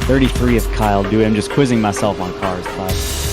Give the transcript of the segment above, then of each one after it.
33 if Kyle do it. I'm just quizzing myself on cars class.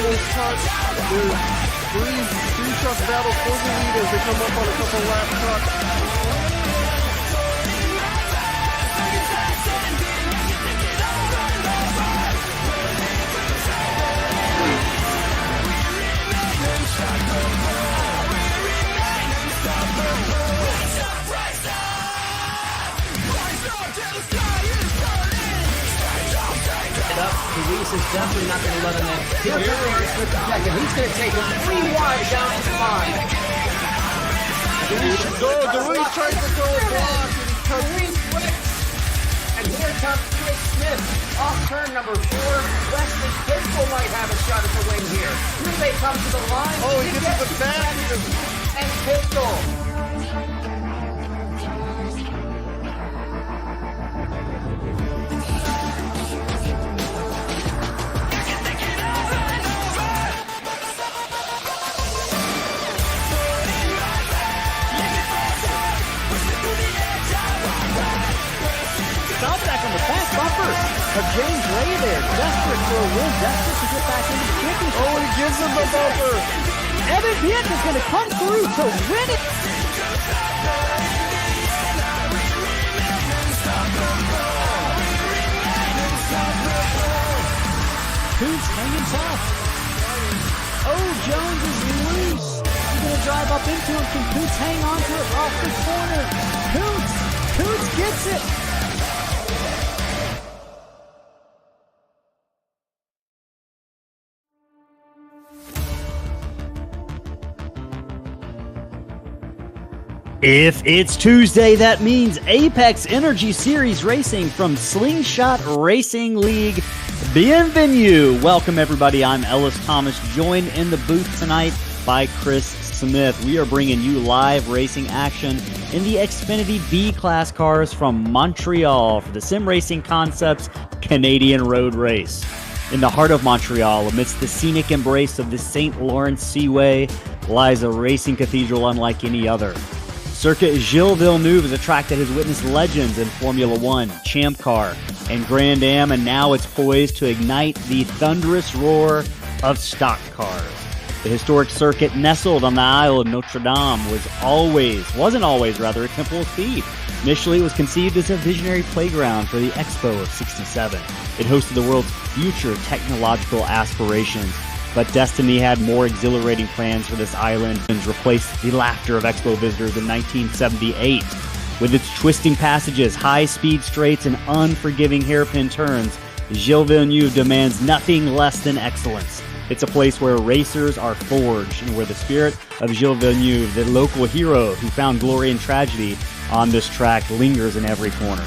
almost touched. There's three truck battle for the lead as they come up on a couple lap trucks. Luis is definitely not going to let him in. Here's Pearce with the second. He's going to take him 3 wide down to 5. Luis tries to go block and Luis flips. And here comes Chris Smith off turn number 4. Wesley Pistol might have a shot at the win here. Here they come to the line. Oh, he gets the back. And Pistol. of James Ray there, desperate for a win, desperate to get back into the championship. Oh, he gives him the bumper. Evan Pietka's going to come through to win it. Koontz hanging tough. Oh, Jones is loose. He's going to drive up into him. Can Koontz hang on to it off the corner? Koontz gets it. If it's Tuesday, that means Apex Energy Series Racing from Slingshot Racing League. Bienvenue. Welcome, everybody. I'm Ellis Thomas, joined in the booth tonight by Chris Smith. We are bringing you live racing action in the Xfinity B-Class cars from Montreal for the Sim Racing Concepts Canadian Road Race. In the heart of Montreal, amidst the scenic embrace of the St. Lawrence Seaway, lies a racing cathedral unlike any other. Circuit Gilles-Villneuieve is a track that has witnessed legends in Formula One, Champ Car, and Grand Am, and now it's poised to ignite the thunderous roar of stock cars. The historic circuit nestled on the Isle of Notre Dame wasn't always a temple of speed. Initially, it was conceived as a visionary playground for the Expo of '67. It hosted the world's future technological aspirations. But destiny had more exhilarating plans for this island and replaced the laughter of Expo visitors in 1978. With its twisting passages, high-speed straights, and unforgiving hairpin turns, Gilles-Villneuieve demands nothing less than excellence. It's a place where racers are forged and where the spirit of Gilles-Villneuive, the local hero who found glory and tragedy on this track, lingers in every corner.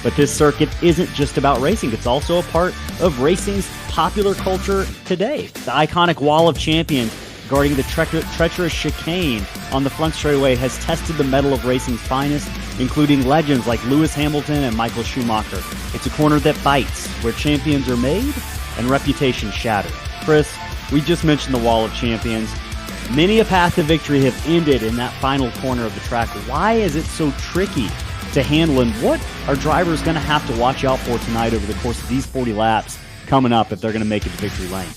But this circuit isn't just about racing. It's also a part of racing's popular culture today. The iconic Wall of Champions guarding the treacherous chicane on the front straightaway has tested the mettle of racing's finest, including legends like Lewis Hamilton and Michael Schumacher. It's a corner that bites, where champions are made and reputations shattered. Chris, we just mentioned the Wall of Champions. Many a path to victory have ended in that final corner of the track. Why is it so tricky to handle, and what are drivers going to have to watch out for tonight over the course of these 40 laps coming up if they're going to make it to victory lane?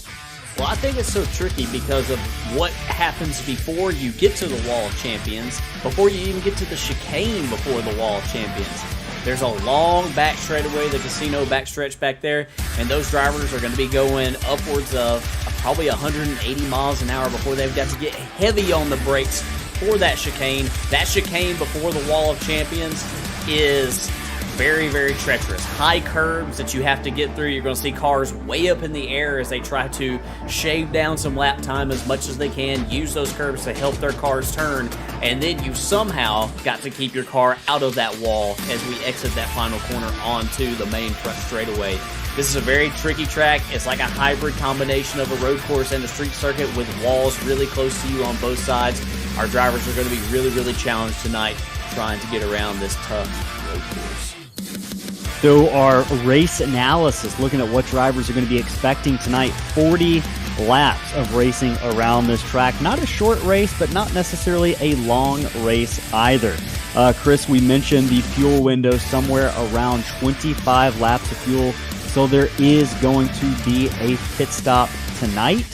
Well, I think it's so tricky because of what happens before you get to the Wall of Champions, before you even get to the chicane before the Wall of Champions. There's a long back straightaway, the casino backstretch back there, and those drivers are going to be going upwards of probably 180 miles an hour before they've got to get heavy on the brakes for that chicane. That chicane before the Wall of Champions is very, very treacherous. High curbs that you have to get through. You're going to see cars way up in the air as they try to shave down some lap time as much as they can, use those curbs to help their cars turn, and then you somehow got to keep your car out of that wall as we exit that final corner onto the main front straightaway. This is a very tricky track. It's like a hybrid combination of a road course and a street circuit with walls really close to you on both sides. Our drivers are going to be really, really challenged tonight trying to get around this tough road course. So our race analysis, looking at what drivers are going to be expecting tonight, 40 laps of racing around this track. Not a short race, but not necessarily a long race either. Chris, we mentioned the fuel window somewhere around 25 laps of fuel. So there is going to be a pit stop tonight.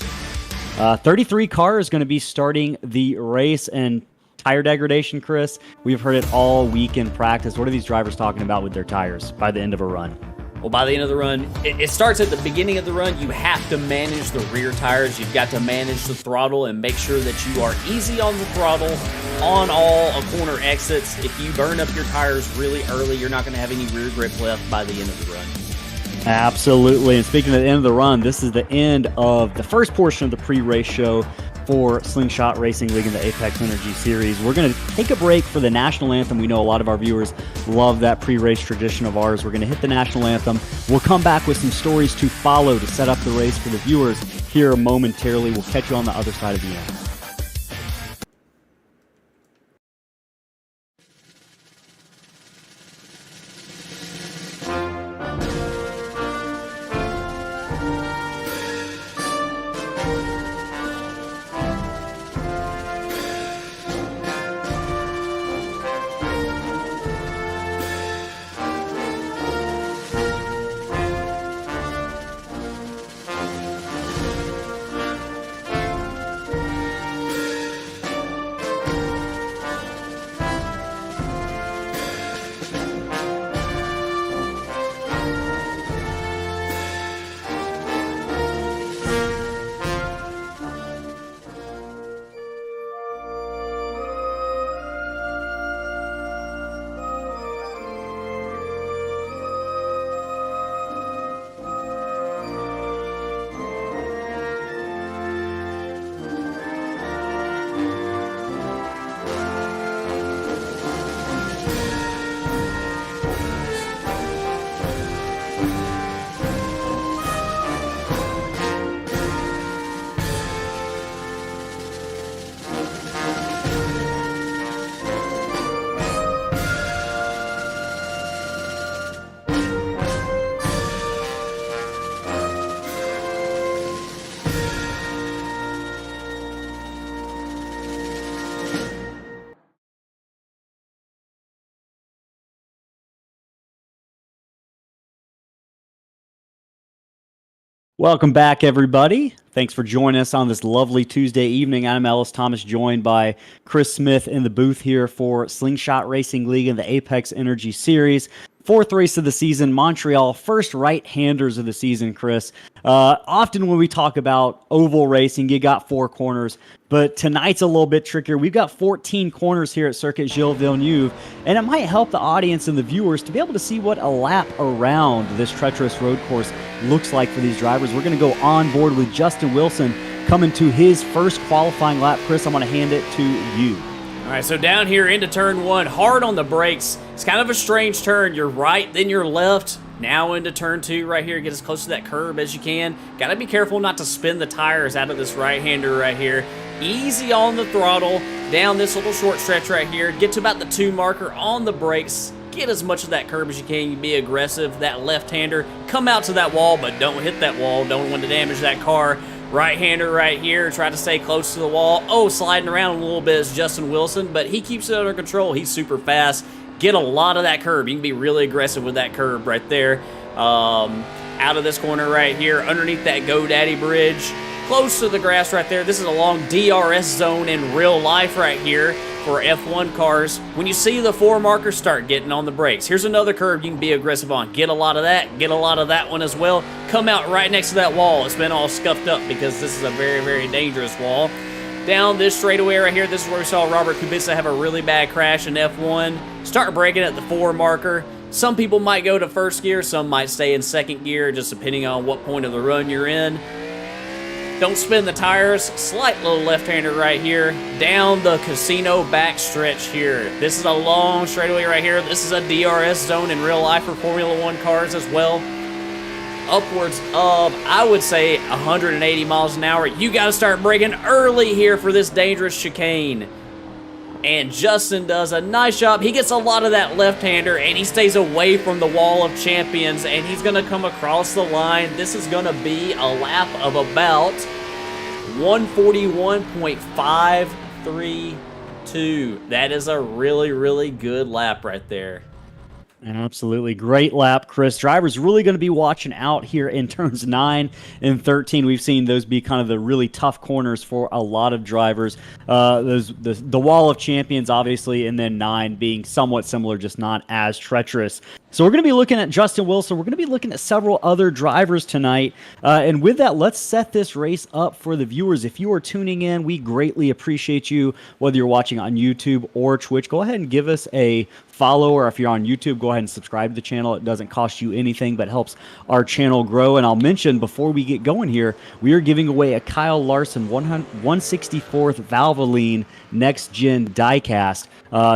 33 cars going to be starting the race, and tire degradation, Chris, we've heard it all week in practice. What are these drivers talking about with their tires by the end of a run? Well, by the end of the run, it starts at the beginning of the run. You have to manage the rear tires. You've got to manage the throttle and make sure that you are easy on the throttle on all corner exits. If you burn up your tires really early, you're not going to have any rear grip left by the end of the run. Absolutely. And speaking of the end of the run, this is the end of the first portion of the pre-race show for Slingshot Racing League in the Apex Energy Series. We're going to take a break for the national anthem. We know a lot of our viewers love that pre-race tradition of ours. We're going to hit the national anthem. We'll come back with some stories to follow to set up the race for the viewers here momentarily. We'll catch you on the other side of the end. Welcome back, everybody. Thanks for joining us on this lovely Tuesday evening. I'm Ellis Thomas, joined by Chris Smith in the booth here for Slingshot Racing League and the Apex Energy Series. Fourth race of the season, Montreal, first right-handers of the season, Chris. Often when we talk about oval racing, you got 4 corners, but tonight's a little bit trickier. We've got 14 corners here at Circuit Gilles-Villneuieve, and it might help the audience and the viewers to be able to see what a lap around this treacherous road course looks like for these drivers. We're going to go on board with Justin Wilson coming to his first qualifying lap. Chris, I'm going to hand it to you. All right, so down here into turn 1, hard on the brakes. It's kind of a strange turn. You're right, then you're left. Now into turn 2 right here. Get as close to that curb as you can. Got to be careful not to spin the tires out of this right-hander right here. Easy on the throttle. Down this little short stretch right here. Get to about the 2 marker on the brakes. Get as much of that curb as you can. You be aggressive. That left-hander, come out to that wall, but don't hit that wall. Don't want to damage that car. Right-hander right here, try to stay close to the wall. Oh, sliding around a little bit is Justin Wilson, but he keeps it under control. He's super fast. Get a lot of that curb. You can be really aggressive with that curb right there. Out of this corner right here, underneath that GoDaddy bridge, close to the grass right there. This is a long DRS zone in real life right here for F1 cars. When you see the 4 markers, start getting on the brakes. Here's another curve you can be aggressive on. Get a lot of that. Get a lot of that one as well. Come out right next to that wall. It's been all scuffed up because this is a very, very dangerous wall. Down this straightaway right here, this is where we saw Robert Kubica have a really bad crash in F1. Start braking at the 4 marker. Some people might go to first gear. Some might stay in second gear, just depending on what point of the run you're in. Don't spin the tires. Slight little left-hander right here. Down the casino backstretch here. This is a long straightaway right here. This is a DRS zone in real life for Formula 1 cars as well. Upwards of, I would say, 180 miles an hour. You got to start braking early here for this dangerous chicane. And Justin does a nice job. He gets a lot of that left-hander, and he stays away from the wall of champions, and he's going to come across the line. This is going to be a lap of about 141.532. That is a really, really good lap right there. Absolutely. Great lap, Chris. Drivers really going to be watching out here in turns 9 and 13. We've seen those be kind of the really tough corners for a lot of drivers. The Wall of Champions, obviously, and then 9 being somewhat similar, just not as treacherous. So we're going to be looking at Justin Wilson. We're going to be looking at several other drivers tonight. And with that, let's set this race up for the viewers. If you are tuning in, we greatly appreciate you, whether you're watching on YouTube or Twitch. Go ahead and give us a follow, or if you're on YouTube, go ahead and subscribe to the channel. It doesn't cost you anything, but helps our channel grow. And I'll mention before we get going here, we are giving away a Kyle Larson 164th Valvoline Next Gen diecast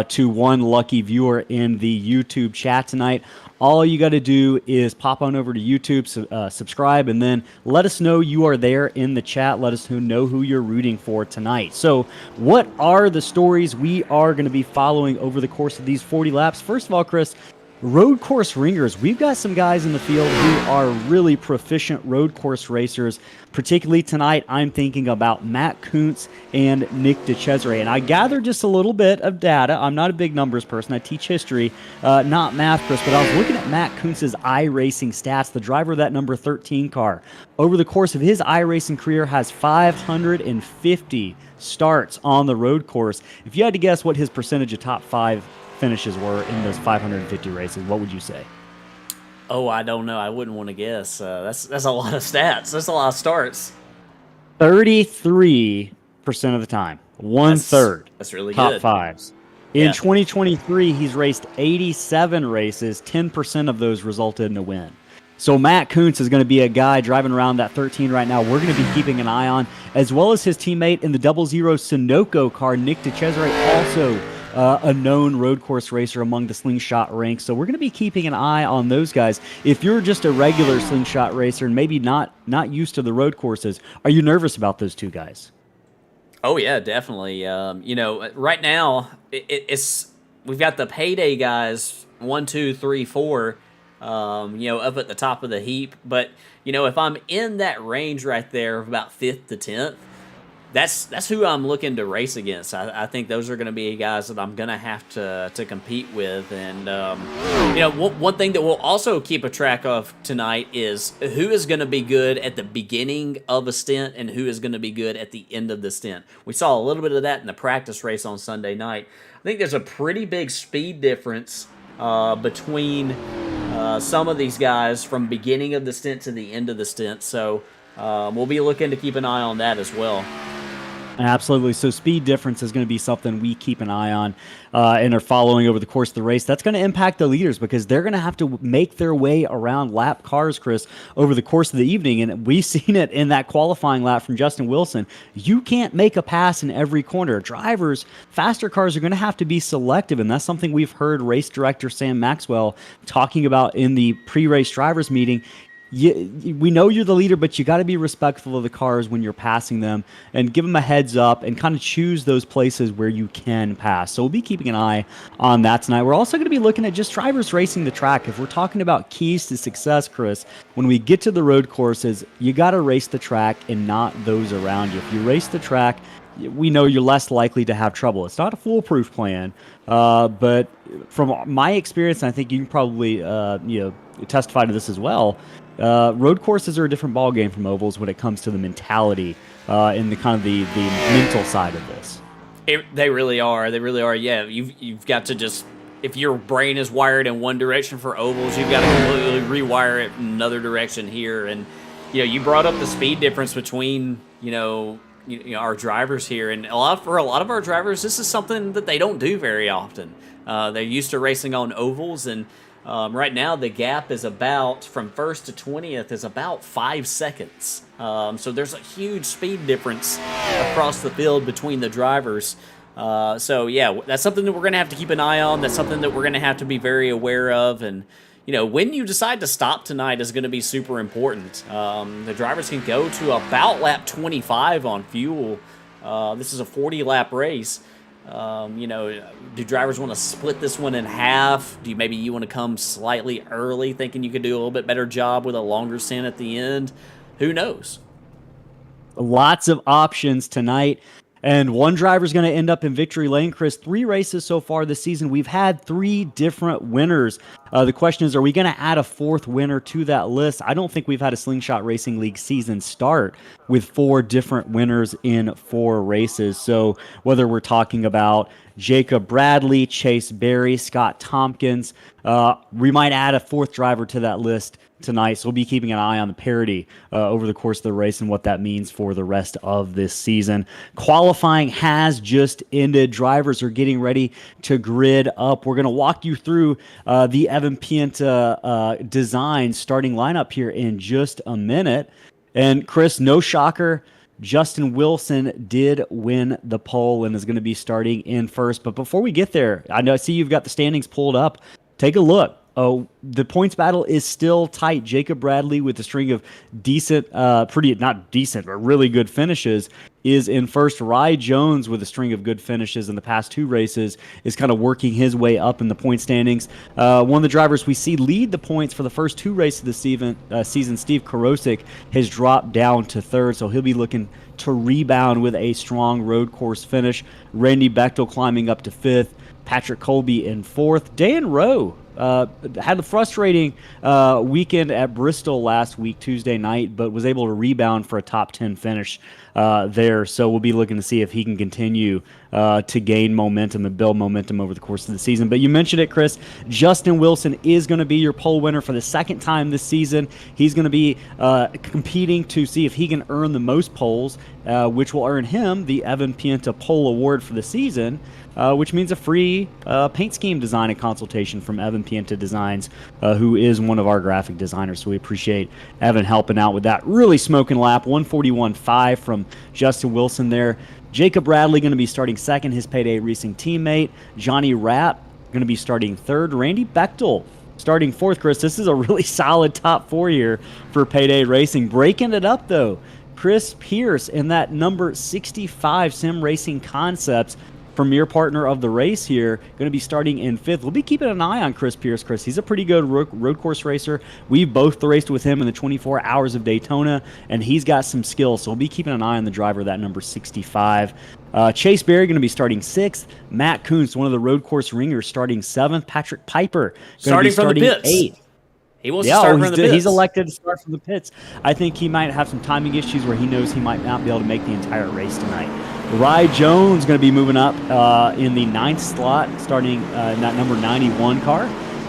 to one lucky viewer in the YouTube chat tonight. All you got to do is pop on over to YouTube, subscribe, and then let us know you are there in the chat. Let us know who you're rooting for tonight. So what are the stories we are going to be following over the course of these 40 laps? First of all, Chris, road course ringers. We've got some guys in the field who are really proficient road course racers. Particularly tonight, I'm thinking about Matt Koontz and Nick DiCesare. And I gathered just a little bit of data. I'm not a big numbers person. I teach history, not math, Chris. But I was looking at Matt Koontz's iRacing stats, the driver of that number 13 car. Over the course of his iRacing career, has 550 starts on the road course. If you had to guess what his percentage of top 5 finishes were in those 550 races, what would you say? Oh, I don't know. I wouldn't want to guess. That's a lot of stats. That's a lot of starts. 33% of the time. One-third. That's really top good. Top 5s. In 2023, he's raced 87 races. 10% of those resulted in a win. So Matt Koontz is going to be a guy driving around that 13 right now. We're going to be keeping an eye on, as well as his teammate in the 00 Sunoco car, Nick DiCesare, also a known road course racer among the Slingshot ranks. So we're going to be keeping an eye on those guys. If you're just a regular Slingshot racer and maybe not used to the road courses, are you nervous about those two guys? Oh yeah, definitely. Right now it's we've got the payday guys 1, 2, 3, 4. Up at the top of the heap. But if I'm in that range right there of about 5th to 10th, that's who I'm looking to race against. I think those are going to be guys that I'm going to have to compete with. And, one thing that we'll also keep a track of tonight is who is going to be good at the beginning of a stint and who is going to be good at the end of the stint. We saw a little bit of that in the practice race on Sunday night. I think there's a pretty big speed difference between some of these guys from beginning of the stint to the end of the stint. So we'll be looking to keep an eye on that as well. Absolutely. So speed difference is going to be something we keep an eye on and are following over the course of the race. That's going to impact the leaders because they're going to have to make their way around lap cars, Chris, over the course of the evening. And we've seen it in that qualifying lap from Justin Wilson. You can't make a pass in every corner. Drivers, faster cars are going to have to be selective. And that's something we've heard race director Sam Maxwell talking about in the pre-race drivers meeting. We know you're the leader, but you got to be respectful of the cars when you're passing them and give them a heads up and kind of choose those places where you can pass. So we'll be keeping an eye on that tonight. We're also going to be looking at just drivers racing the track. If we're talking about keys to success, Chris, when we get to the road courses, you got to race the track and not those around you. If you race the track, we know you're less likely to have trouble. It's not a foolproof plan, but from my experience, and I think you can probably testify to this as well, road courses are a different ballgame from ovals when it comes to the mentality and the kind of the mental side of this. They really are. They really are. Yeah, you've got to just, if your brain is wired in one direction for ovals, you've got to completely rewire it in another direction here. And you brought up the speed difference between our drivers here, and for a lot of our drivers, this is something that they don't do very often. They're used to racing on ovals, and right now the gap is about, from first to 20th, is about 5 seconds. So there's a huge speed difference across the field between the drivers. So yeah, that's something that we're going to have to keep an eye on. That's something that we're going to have to be very aware of. And when you decide to stop tonight is going to be super important. The drivers can go to about lap 25 on fuel. This is a 40-lap race. Do drivers want to split this one in half? Do you want to come slightly early, thinking you could do a little bit better job with a longer stint at the end? Who knows? Lots of options tonight. And one driver's going to end up in victory lane, Chris. 3 races so far this season. We've had 3 different winners. The question is, are we going to add a 4th winner to that list? I don't think we've had a Slingshot Racing League season start with 4 different winners in 4 races. So whether we're talking about Jacob Bradley, Chase Berry, Scott Tompkins, we might add a 4th driver to that list tonight. So we'll be keeping an eye on the parity over the course of the race and what that means for the rest of this season. Qualifying has just ended. Drivers are getting ready to grid up. We're going to walk you through the Evan Pienta design starting lineup here in just a minute. And Chris, no shocker, Justin Wilson did win the pole and is going to be starting in first. But before we get there, I see you've got the standings pulled up. Take a look. Oh, the points battle is still tight. Jacob Bradley with a string of decent, not decent, but really good finishes is in first. Rye Jones with a string of good finishes in the past 2 races is kind of working his way up in the point standings. One of the drivers we see lead the points for the first 2 races of the season, Steve Karosik, has dropped down to 3rd, so he'll be looking to rebound with a strong road course finish. Randy Bechtel climbing up to 5th. Patrick Colby in 4th. Dan Rowe had a frustrating weekend at Bristol last week, Tuesday night, but was able to rebound for a top 10 finish there. So we'll be looking to see if he can continue to gain momentum and build momentum over the course of the season. But you mentioned it, Chris. Justin Wilson is going to be your pole winner for the 2nd time this season. He's going to be competing to see if he can earn the most poles, which will earn him the Evan Pienta Pole Award for the season, which means a free paint scheme design and consultation from Evan Pienta Designs, who is one of our graphic designers. So we appreciate Evan helping out with that. Really smoking lap, 141.5 from Justin Wilson there. Jacob Bradley going to be starting 2nd, his Payday Racing teammate. Johnny Rapp going to be starting 3rd. Randy Bechtel starting 4th, Chris. This is a really solid top 4 here for Payday Racing. Breaking it up, though, Chris Pearce in that number 65 Sim Racing Concepts premier partner of the race here, going to be starting in 5th. We'll be keeping an eye on Chris Pearce. Chris, he's a pretty good road course racer. We've both raced with him in the 24 Hours of Daytona, and he's got some skills, so we'll be keeping an eye on the driver, that number 65. Chase Berry going to be starting 6th. Matt Koontz, one of the road course ringers, starting 7th. Patrick Piper starting from the pits. 8th. He wants to start from the pits. He's elected to start from the pits. I think he might have some timing issues where he knows he might not be able to make the entire race tonight. Rye Jones going to be moving up in the 9th slot, starting that number 91 car.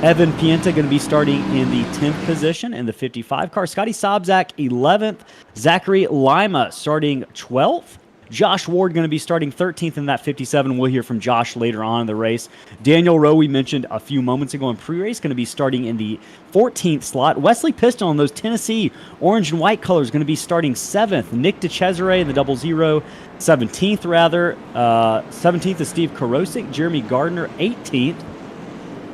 Evan Pienta going to be starting in the 10th position in the 55 car. Scotty Sobczak 11th. Zachary Lima starting 12th. Josh Ward going to be starting 13th in that 57. We'll hear from Josh later on in the race. Daniel Rowe, we mentioned a few moments ago in pre-race, going to be starting in the 14th slot. Wesley Pistol in those Tennessee orange and white colors going to be starting 7th. Nick DiCesare in the 00, 17th rather. 17th is Steve Karosik. Jeremy Gardner 18th.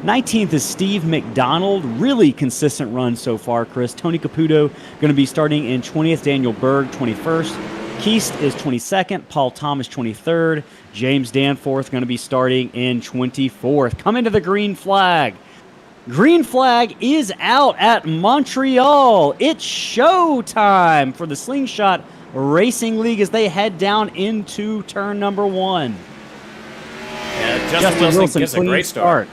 19th is Steve McDonald. Really consistent run so far, Chris. Tony Caputo going to be starting in 20th. Daniel Berg 21st. Keast is 22nd, Paul Thomas 23rd, James Danforth going to be starting in 24th. Coming to the green flag. Green flag is out at Montreal. It's show time for the Slingshot Racing League as they head down into turn number 1. Yeah, Justin Wilson gets a great start.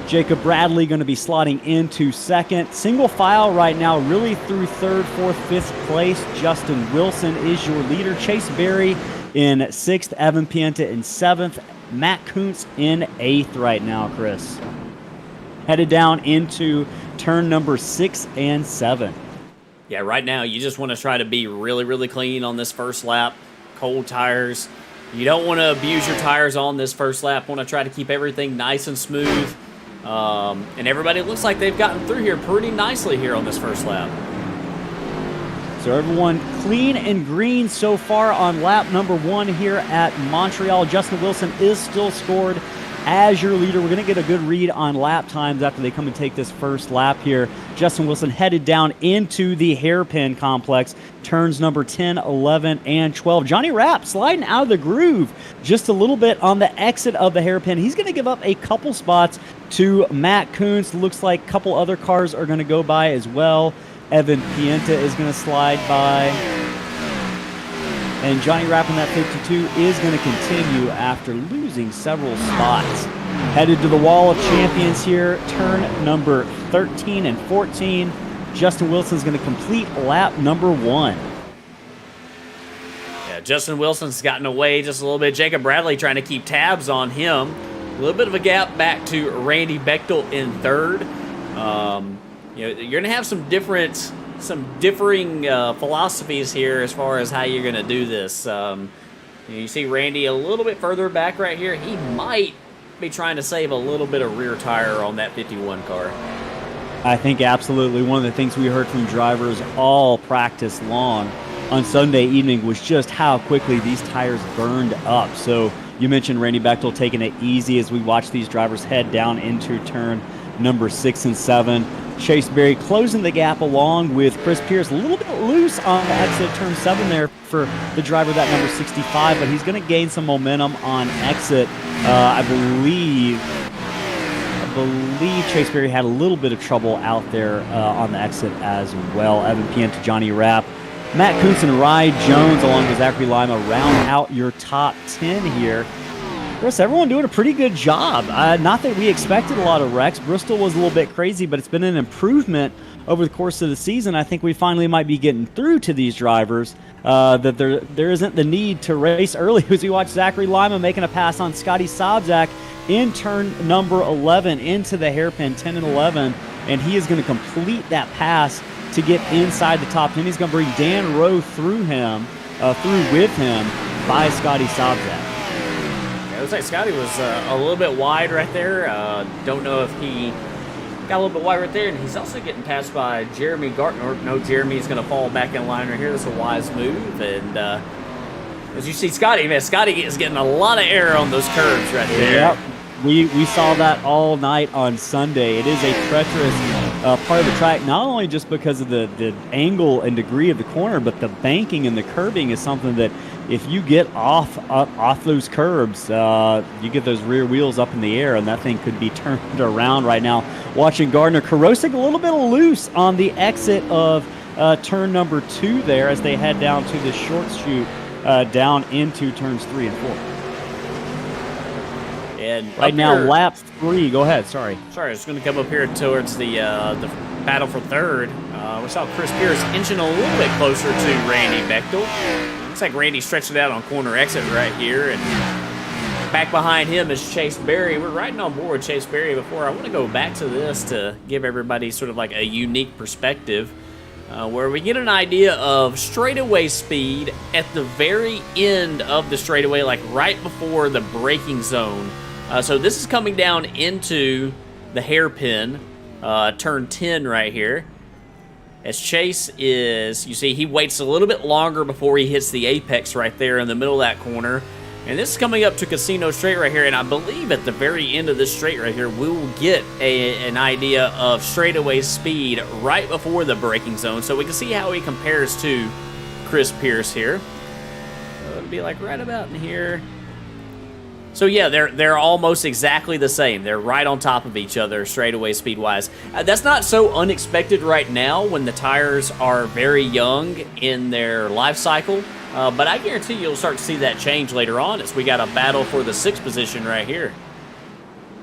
Jacob Bradley going to be slotting into 2nd. Single file right now, really through 3rd, 4th, 5th place. Justin Wilson is your leader. Chase Berry in 6th. Evan Pienta in 7th. Matt Koontz in 8th right now, Chris. Headed down into turn number 6 and 7. Yeah, right now you just want to try to be really, really clean on this first lap. Cold tires. You don't want to abuse your tires on this first lap. Want to try to keep everything nice and smooth. And everybody looks like they've gotten through here pretty nicely here on this first lap. So everyone clean and green so far on lap number 1 here at Montreal. Justin Wilson is still scored as your leader. We're going to get a good read on lap times after they come and take this first lap here. Justin Wilson headed down into the hairpin complex. Turns number 10, 11, and 12. Johnny Rapp sliding out of the groove just a little bit on the exit of the hairpin. He's going to give up a couple spots to Matt Koontz. Looks like a couple other cars are going to go by as well. Evan Pienta is going to slide by. And Johnny Rapp in that 52 is going to continue after losing several spots. Headed to the wall of champions here, turn number 13 and 14. Justin Wilson's going to complete lap number 1. Yeah, Justin Wilson's gotten away just a little bit. Jacob Bradley trying to keep tabs on him. A little bit of a gap back to Randy Bechtel in 3rd. You're going to have some differing philosophies here as far as how you're going to do this. You see Randy a little bit further back right here. He might be trying to save a little bit of rear tire on that 51 car. I think absolutely one of the things we heard from drivers all practice long on Sunday evening was just how quickly these tires burned up. So you mentioned Randy Bechtel taking it easy as we watch these drivers head down into turn number 6 and 7. Chase Berry closing the gap along with Chris Pearce, a little bit loose on the exit turn 7 there for the driver, that number 65, but he's going to gain some momentum on exit. I believe Chase Berry had a little bit of trouble out there on the exit as well. Evan Pienta, Johnny Rapp, Matt Koontz, and Rye Jones along with Zachary Lima round out your top 10 here. Chris, everyone doing a pretty good job. Not that we expected a lot of wrecks. Bristol was a little bit crazy, but it's been an improvement over the course of the season. I think we finally might be getting through to these drivers, that there isn't the need to race early as we watch Zachary Lima making a pass on Scotty Sobczak in turn number 11 into the hairpin, 10 and 11, and he is going to complete that pass to get inside the top 10. He's going to bring Dan Rowe through with him by Scotty Sobczak. It looks like Scotty was a little bit wide right there. Don't know if he got a little bit wide right there. And he's also getting passed by Jeremy Gartner. No, Jeremy's going to fall back in line right here. That's a wise move. And as you see Scotty is getting a lot of air on those curves right there. Yep. We saw that all night on Sunday. It is a treacherous part of the track, not only just because of the angle and degree of the corner, but the banking and the curbing is something that if you get off those curbs, you get those rear wheels up in the air, and that thing could be turned around right now. Watching Gardner. Karosik a little bit loose on the exit of turn number 2 there as they head down to the short chute down into turns 3 and 4. And right now, lap 3. Go ahead. Sorry, I was going to come up here towards the battle for third. We saw Chris Pearce inching a little bit closer to Randy Bechtel. Looks like Randy stretched it out on corner exit right here, and back behind him is Chase Berry. We're riding on board Chase Berry before. I want to go back to this to give everybody sort of like a unique perspective where we get an idea of straightaway speed at the very end of the straightaway, like right before the braking zone. So this is coming down into the hairpin, turn 10 right here. As Chase is, you see, he waits a little bit longer before he hits the apex right there in the middle of that corner. And this is coming up to Casino Straight right here, and I believe at the very end of this straight right here, we will get an idea of straightaway speed right before the braking zone, so we can see how he compares to Chris Pearce here. So it'll be like right about in here. So yeah, they're almost exactly the same. They're right on top of each other straightaway speed-wise. That's not so unexpected right now when the tires are very young in their life cycle. But I guarantee you'll start to see that change later on as we got a battle for the 6th position right here.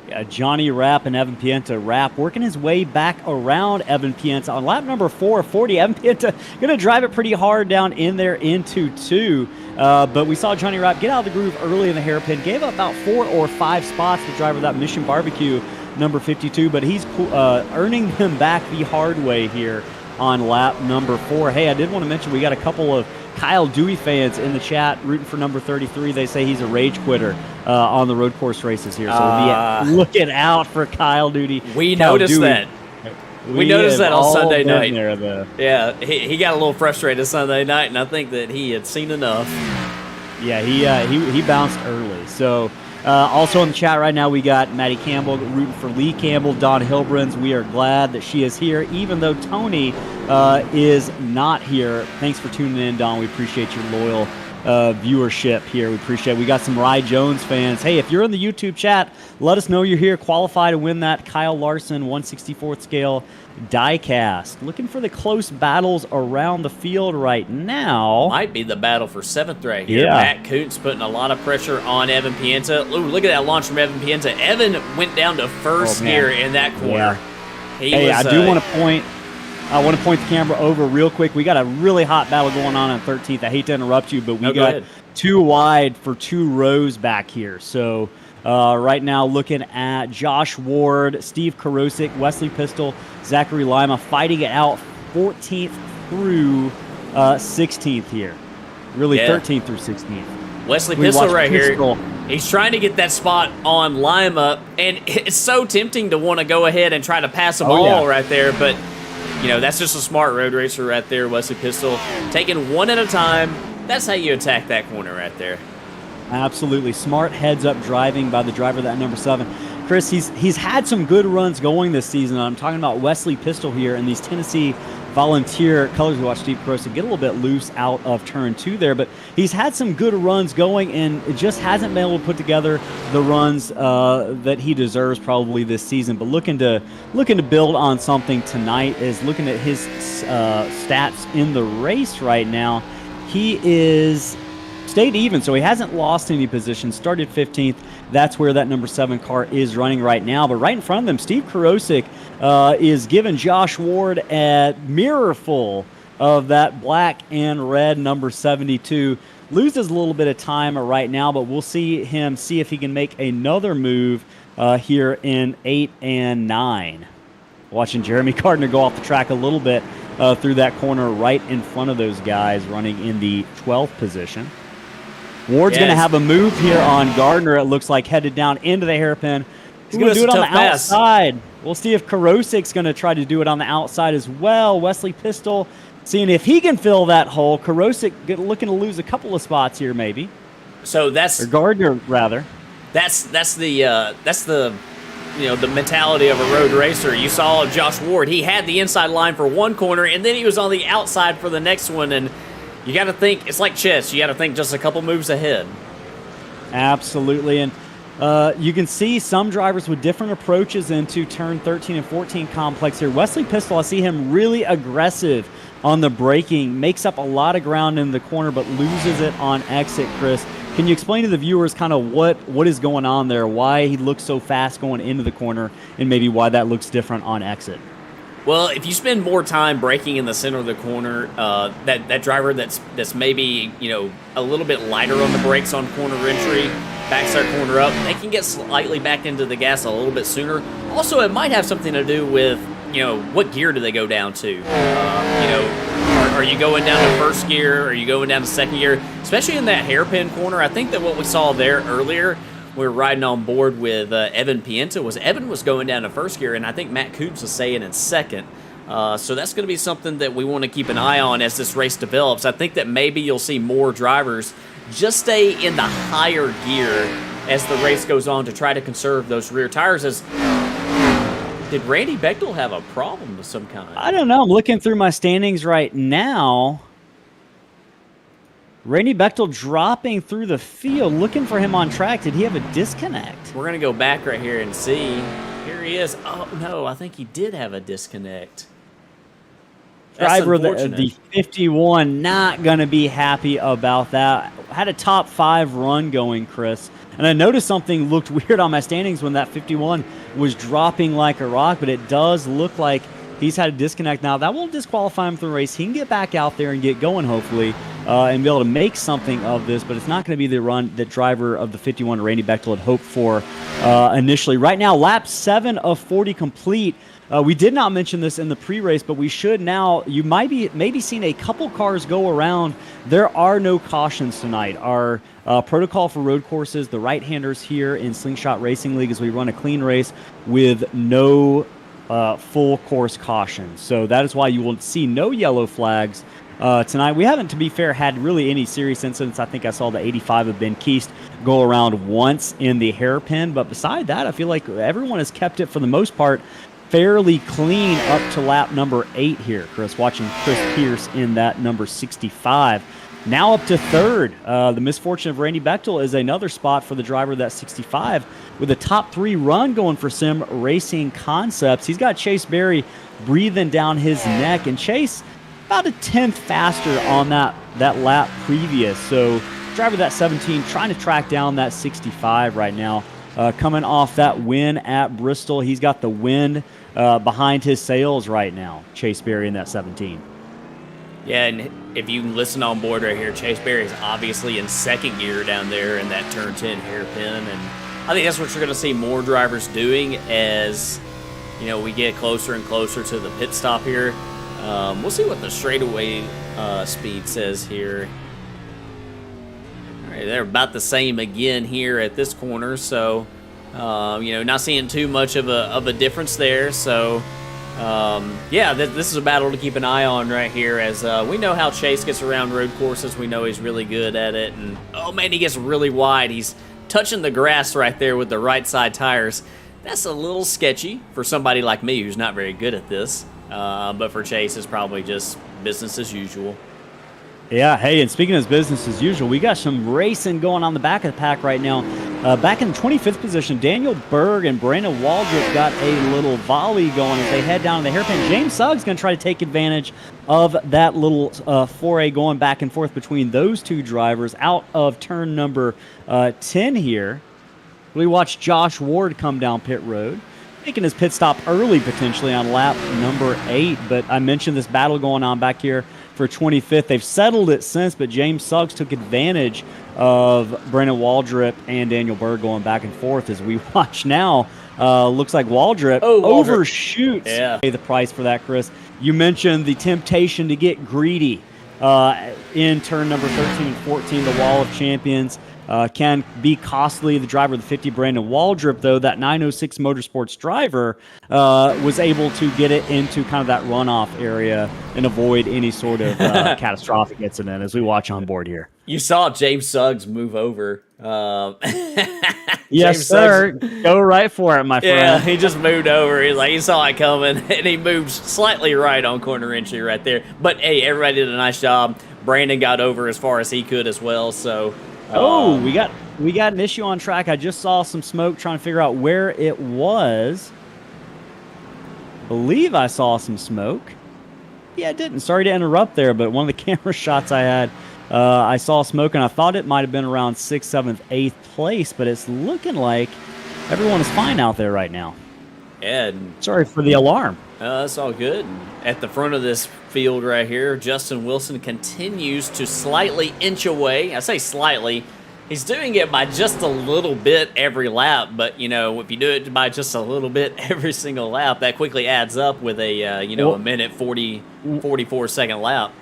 Yeah, Johnny Rapp and Evan Pienta. Rapp working his way back around Evan Pienta on lap number 440. Evan Pienta going to drive it pretty hard down in there into 2. But we saw Johnny Rapp get out of the groove early in the hairpin. Gave up about 4 or 5 spots to driver that Mission Barbecue number 52. But he's earning them back the hard way here on lap number 4. Hey, I did want to mention we got a couple of Kyle Dewey fans in the chat rooting for number 33. They say he's a rage quitter on the road course races here. So we'll be looking out for Kyle Dewey. We noticed that. We noticed that on Sunday night. Yeah, he got a little frustrated Sunday night, and I think that he had seen enough. Yeah, he bounced early. So also in the chat right now, we got Maddie Campbell rooting for Lee Campbell, Dawn Hilbrens. We are glad that she is here, even though Tony is not here. Thanks for tuning in, Dawn. We appreciate your loyal viewership here. We appreciate it. We got some Rye Jones fans. Hey, if you're in the YouTube chat, let us know you're here. Qualify to win that Kyle Larson 1/64th scale diecast. Looking for the close battles around the field right now. Might be the battle for 7th right here. Yeah. Matt Koontz putting a lot of pressure on Evan Pienta. Ooh, look at that launch from Evan Pienta. Evan went down to first gear in that corner. Yeah. I do want to point the camera over real quick. We got a really hot battle going on 13th. I hate to interrupt you, but we got 2 wide for 2 rows back here. So right now looking at Josh Ward, Steve Karosik, Wesley Pistol, Zachary Lima fighting it out 14th through 16th here. Really 13th through 16th. Wesley Pistol right here. He's trying to get that spot on Lima, and it's so tempting to want to go ahead and try to pass them all right there, but you know, that's just a smart road racer right there, Wesley Pistol. Taking one at a time. That's how you attack that corner right there. Absolutely. Smart heads-up driving by the driver of that number 7. Chris, he's had some good runs going this season. I'm talking about Wesley Pistol here in these Tennessee Volunteer colors. We watched Steve Croson get a little bit loose out of turn 2 there, but he's had some good runs going and it just hasn't been able to put together the runs that he deserves probably this season. But looking to build on something tonight is looking at his stats in the race right now. He is stayed even, so he hasn't lost any position. Started 15th. That's where that number 7 car is running right now. But right in front of them, Steve Karosik is giving Josh Ward a mirror full of that black and red number 72. Loses a little bit of time right now, but we'll see if he can make another move here in 8 and 9. Watching Jeremy Gardner go off the track a little bit through that corner right in front of those guys running in the 12th position. Ward's going to have a move here on Gardner, it looks like, headed down into the hairpin. He's going to do it on the outside. We'll see if Karosik's going to try to do it on the outside as well. Wesley Pistol seeing if he can fill that hole. Karosik looking to lose a couple of spots here maybe. So that's... Or Gardner, rather. That's the the mentality of a road racer. You saw Josh Ward. He had the inside line for one corner, and then he was on the outside for the next one, and you got to think, it's like chess. You got to think just a couple moves ahead. Absolutely. And you can see some drivers with different approaches into turn 13 and 14 complex here. Wesley Pistol, I see him really aggressive on the braking, makes up a lot of ground in the corner, but loses it on exit, Chris. Can you explain to the viewers kind of what is going on there, why he looks so fast going into the corner, and maybe why that looks different on exit? Well, if you spend more time braking in the center of the corner, that driver that's maybe, you know, a little bit lighter on the brakes on corner entry, backs their corner up, they can get slightly back into the gas a little bit sooner. Also, it might have something to do with, you know, what gear do they go down to? You know, are you going down to first gear? Are you going down to second gear? Especially in that hairpin corner, I think that what we saw there earlier, we were riding on board with Evan Pienta, was Evan was going down to first gear, and I think Matt Koontz was saying in second. So that's going to be something that we want to keep an eye on as this race develops. I think that maybe you'll see more drivers just stay in the higher gear as the race goes on to try to conserve those rear tires. Did Randy Bechtel have a problem of some kind? I don't know. I'm looking through my standings right now. Randy Bechtel dropping through the field, looking for him on track. Did he have a disconnect? We're going to go back right here and see. Here he is. Oh, no, I think he did have a disconnect. Driver of the 51 not going to be happy about that. Had a top 5 run going, Chris. And I noticed something looked weird on my standings when that 51 was dropping like a rock, but it does look like he's had a disconnect. Now, that won't disqualify him from the race. He can get back out there and get going, hopefully, and be able to make something of this, but it's not going to be the run that driver of the 51, Randy Bechtel, had hoped for initially. Right now, lap 7 of 40 complete. We did not mention this in the pre-race, but we should now. You might be maybe seen a couple cars go around. There are no cautions tonight. Our protocol for road courses, the right-handers here in Slingshot Racing League, as we run a clean race with no full course caution. So that is why you will see no yellow flags tonight. We haven't, to be fair, had really any serious incidents. I think I saw the 85 of Ben Keast go around once in the hairpin, but beside that, I feel like everyone has kept it, for the most part, fairly clean up to lap number 8 here, Chris, watching Chris Pearce in that number 65. Now up to third. The misfortune of Randy Bechtel is another spot for the driver of that 65 with a top 3 run going for Sim Racing Concepts. He's got Chase Berry breathing down his neck, and Chase about a 10th faster on that lap previous. So driver of that 17 trying to track down that 65 right now. Coming off that win at Bristol. He's got the wind behind his sails right now, Chase Berry in that 17. Yeah, and if you listen on board right here, Chase Berry is obviously in second gear down there in that turn 10 hairpin, and I think that's what you're going to see more drivers doing as, you know, we get closer and closer to the pit stop here. We'll see what the straightaway speed says here. All right, they're about the same again here at this corner, so you know, not seeing too much of a difference there. So yeah, this is a battle to keep an eye on right here, as we know how Chase gets around road courses. We know he's really good at it, and oh man, he gets really wide. He's touching the grass right there with the right side tires. That's a little sketchy for somebody like me who's not very good at this, but for Chase, it's probably just business as usual. Yeah, hey, and speaking of business as usual, we got some racing going on the back of the pack right now. Back in 25th position, Daniel Berg and Brandon Waldrop got a little volley going as they head down the hairpin. James Suggs going to try to take advantage of that little foray going back and forth between those two drivers out of turn number 10 here. We watched Josh Ward come down pit road, making his pit stop early potentially on lap number 8. But I mentioned this battle going on back here for 25th. They've settled it since, but James Suggs took advantage of Brandon Waldrop and Daniel Berg going back and forth as we watch now. Looks like Waldrop overshoots the price for that, Chris. You mentioned the temptation to get greedy in turn number 13 and 14, the Wall of Champions. Can be costly. The driver of the 50, Brandon Waldrop, though, that 906 Motorsports driver, was able to get it into kind of that runoff area and avoid any sort of catastrophic incident as we watch on board here. You saw James Suggs move over. Yes, sir. Go right for it, my friend. Yeah, he just moved over. He's like, he saw it coming, and he moved slightly right on corner entry right there. But, hey, everybody did a nice job. Brandon got over as far as he could as well. So, we got an issue on track. I just saw some smoke trying to figure out where it was. Believe I saw some smoke. Yeah, I didn't. Sorry to interrupt there, but one of the camera shots I had, I saw smoke, and I thought it might have been around 6th, 7th, 8th place, but it's looking like everyone is fine out there right now. And sorry for the alarm. That's all good. At the front of this field right here, Justin Wilson continues to slightly inch away. I say slightly. He's doing it by just a little bit every lap, but, you know, if you do it by just a little bit every single lap, that quickly adds up with a, a minute 44-second lap.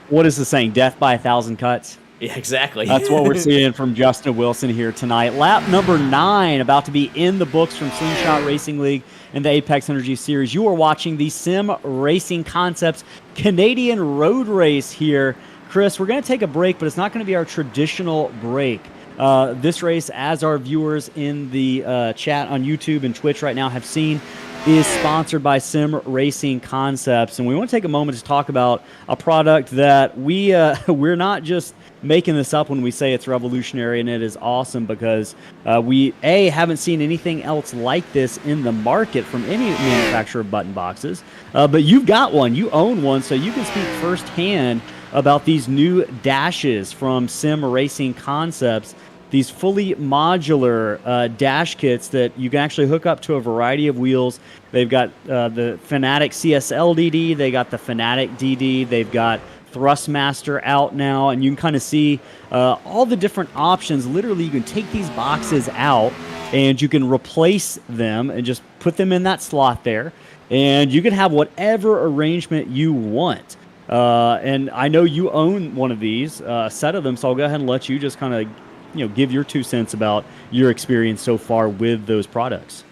What is the saying? Death by 1,000 cuts? Yeah, exactly. That's what we're seeing from Justin Wilson here tonight. Lap number 9 about to be in the books from Slingshot Racing League and the Apex Energy Series. You are watching the Sim Racing Concepts Canadian Road Race here. Chris, we're going to take a break, but it's not going to be our traditional break. This race, as our viewers in the chat on YouTube and Twitch right now have seen, is sponsored by Sim Racing Concepts. And we want to take a moment to talk about a product that we're not just making this up when we say it's revolutionary, and it is awesome because we haven't seen anything else like this in the market from any manufacturer of button boxes. But you've got one, you own one, so you can speak firsthand about these new dashes from Sim Racing Concepts, these fully modular dash kits that you can actually hook up to a variety of wheels. They've got the Fanatic CSL DD, they got the Fanatic DD, they've got Thrustmaster out now, and you can kind of see all the different options. Literally, you can take these boxes out and you can replace them and just put them in that slot there, and you can have whatever arrangement you want. And I know you own one of these, a set of them, so I'll go ahead and let you just kind of give your 2 cents about your experience so far with those products.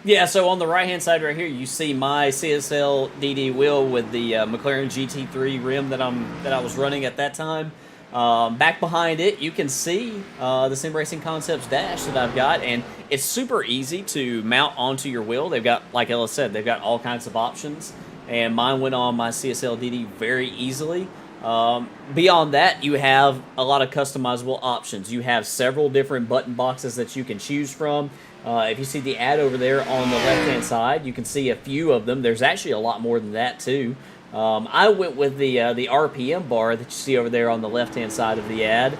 Yeah, so on the right-hand side right here, you see my CSL DD wheel with the McLaren GT3 rim that I was running at that time. Back behind it, you can see the Sim Racing Concepts dash that I've got, and it's super easy to mount onto your wheel. They've got, like Ella said, they've got all kinds of options, and mine went on my CSL DD very easily. Beyond that, you have a lot of customizable options. You have several different button boxes that you can choose from. If you see the ad over there on the left-hand side, you can see a few of them. There's actually a lot more than that, too. I went with the RPM bar that you see over there on the left-hand side of the ad.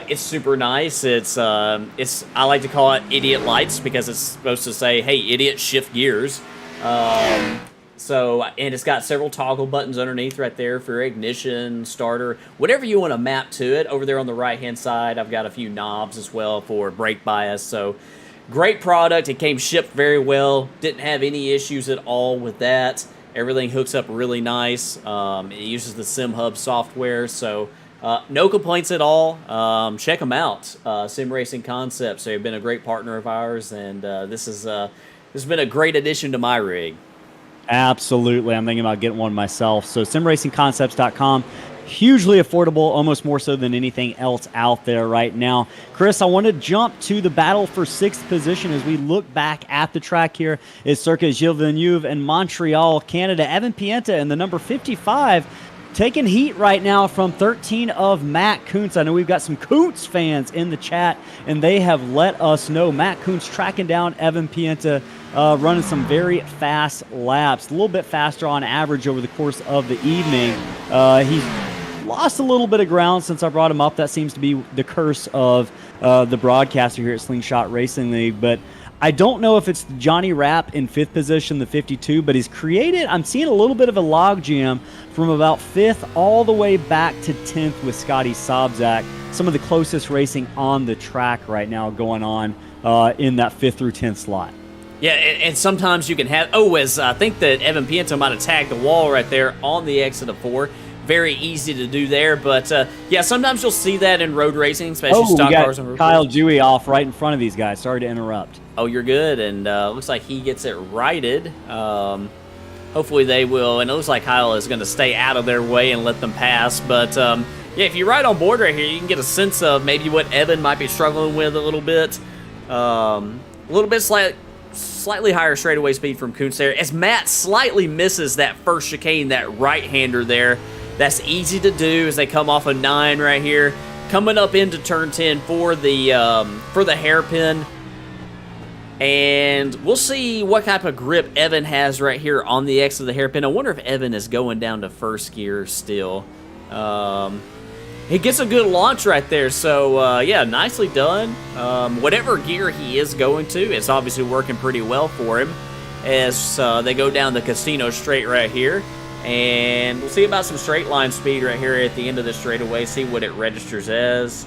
It's super nice. It's I like to call it idiot lights because it's supposed to say, hey, idiot, shift gears. And it's got several toggle buttons underneath right there for ignition, starter, whatever you want to map to it. Over there on the right-hand side, I've got a few knobs as well for brake bias. So, great product. It came shipped very well. Didn't have any issues at all with that. Everything hooks up really nice. It uses the SimHub software, so no complaints at all. Check them out. Sim Racing Concepts. They've been a great partner of ours, and this has been a great addition to my rig. Absolutely. I'm thinking about getting one myself. So simracingconcepts.com. Hugely affordable, almost more so than anything else out there right now. Chris, I want to jump to the battle for 6th position as we look back at the track here. Is Circuit Gilles-Villneuieve in Montreal, Canada. Evan Pienta in the number 55 taking heat right now from 13 of Matt Koontz. I know we've got some Koontz fans in the chat, and they have let us know. Matt Koontz tracking down Evan Pienta, running some very fast laps, a little bit faster on average over the course of the evening. He's lost a little bit of ground since I brought him up. That seems to be the curse of the broadcaster here at Slingshot Racing League. But I don't know if it's Johnny Rapp in 5th position, the 52, but he's created, I'm seeing a little bit of a logjam from about 5th all the way back to 10th with Scotty Sobczak. Some of the closest racing on the track right now going on in that 5th through 10th slot. Yeah, and sometimes you can have, I think that Evan Pienta might have tagged the wall right there on the exit of 4. Very easy to do there, but sometimes you'll see that in road racing, especially stock cars and road Kyle Dewey off right in front of these guys. Sorry to interrupt. Oh, you're good, and looks like he gets it righted. Hopefully they will, and it looks like Kyle is going to stay out of their way and let them pass, but if you're right on board right here, you can get a sense of maybe what Evan might be struggling with a little bit. Slightly higher straightaway speed from Koontz there, as Matt slightly misses that first chicane, that right-hander there. That's easy to do as they come off a 9 right here. Coming up into turn 10 for the hairpin. And we'll see what type of grip Evan has right here on the X of the hairpin. I wonder if Evan is going down to first gear still. He gets a good launch right there, so yeah, nicely done. Whatever gear he is going to, it's obviously working pretty well for him as they go down the casino straight right here. And we'll see about some straight line speed right here at the end of the straightaway, see what it registers as.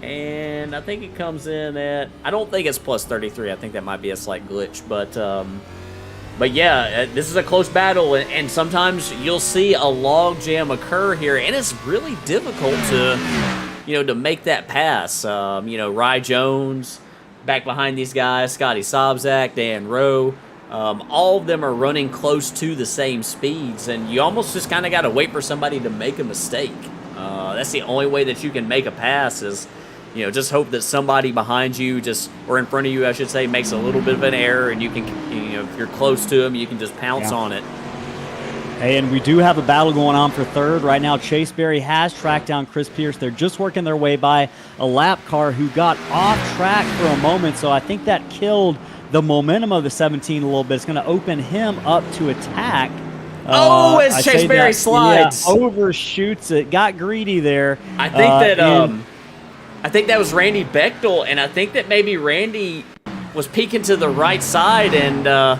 And I think it comes in at, I don't think it's plus 33. I think that might be a slight glitch, but yeah, this is a close battle, and sometimes you'll see a log jam occur here, and it's really difficult to make that pass. Rye Jones back behind these guys, Scotty Sobczak, Dan Rowe. All of them are running close to the same speeds, and you almost just kind of got to wait for somebody to make a mistake. That's the only way that you can make a pass is, just hope that somebody behind you, or in front of you, I should say, makes a little bit of an error, and you can, if you're close to them, you can just pounce on it. Hey, and we do have a battle going on for third. Right now, Chase Berry has tracked down Chris Pearce. They're just working their way by a lap car who got off track for a moment, so I think that killed the momentum of the 17 a little bit. It's going to open him up to attack. As Chase Berry slides. Yeah, overshoots it. Got greedy there. I think that was Randy Bechtel, and I think that maybe Randy was peeking to the right side, and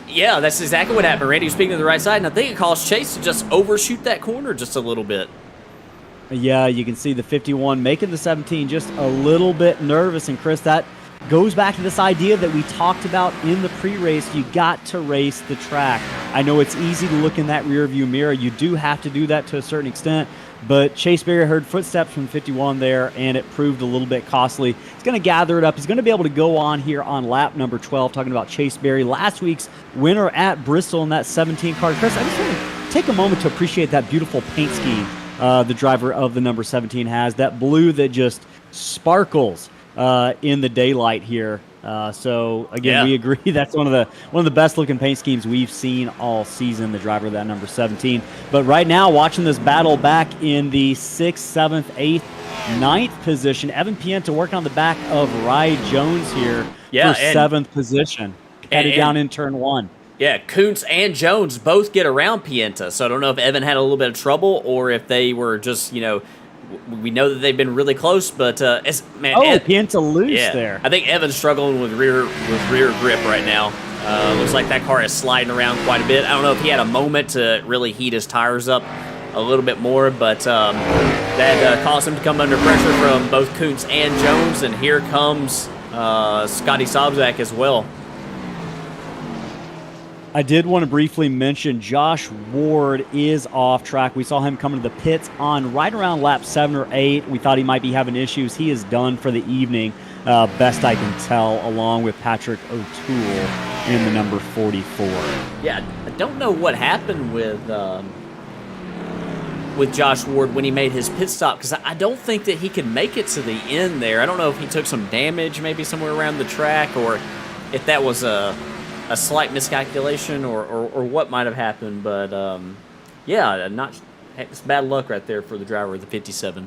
yeah, that's exactly what happened. Randy was peeking to the right side, and I think it caused Chase to just overshoot that corner just a little bit. Yeah, you can see the 51 making the 17 just a little bit nervous, and Chris, that goes back to this idea that we talked about in the pre-race. You got to race the track. I know it's easy to look in that rear view mirror. You do have to do that to a certain extent, but Chase Berry heard footsteps from 51 there, and it proved a little bit costly. He's going to gather it up. He's going to be able to go on here on lap number 12, talking about Chase Berry, last week's winner at Bristol in that 17 car. Chris, I just want to take a moment to appreciate that beautiful paint scheme the driver of the number 17 has. That blue that just sparkles in the daylight here. So again, we agree that's one of the best looking paint schemes we've seen all season, the driver of that number 17. But right now, watching this battle back in the 6th, 7th, 8th, 9th position, Evan Pienta working on the back of Rye Jones here for 7th position, headed down in turn 1. Yeah, Koontz and Jones both get around Pienta, so I don't know if Evan had a little bit of trouble or if they were just, we know that they've been really close, but Pienta loose there. I think Evan's struggling with rear grip right now. Looks like that car is sliding around quite a bit. I don't know if he had a moment to really heat his tires up a little bit more, but that caused him to come under pressure from both Koontz and Jones, and here comes Scotty Sobczak as well. I did want to briefly mention Josh Ward is off track. We saw him coming to the pits on right around lap 7 or 8. We thought he might be having issues. He is done for the evening, best I can tell, along with Patrick O'Toole in the number 44. Yeah, I don't know what happened with Josh Ward when he made his pit stop, because I don't think that he could make it to the end there. I don't know if he took some damage maybe somewhere around the track, or if that was a slight miscalculation or what might have happened, but it's bad luck right there for the driver of the 57.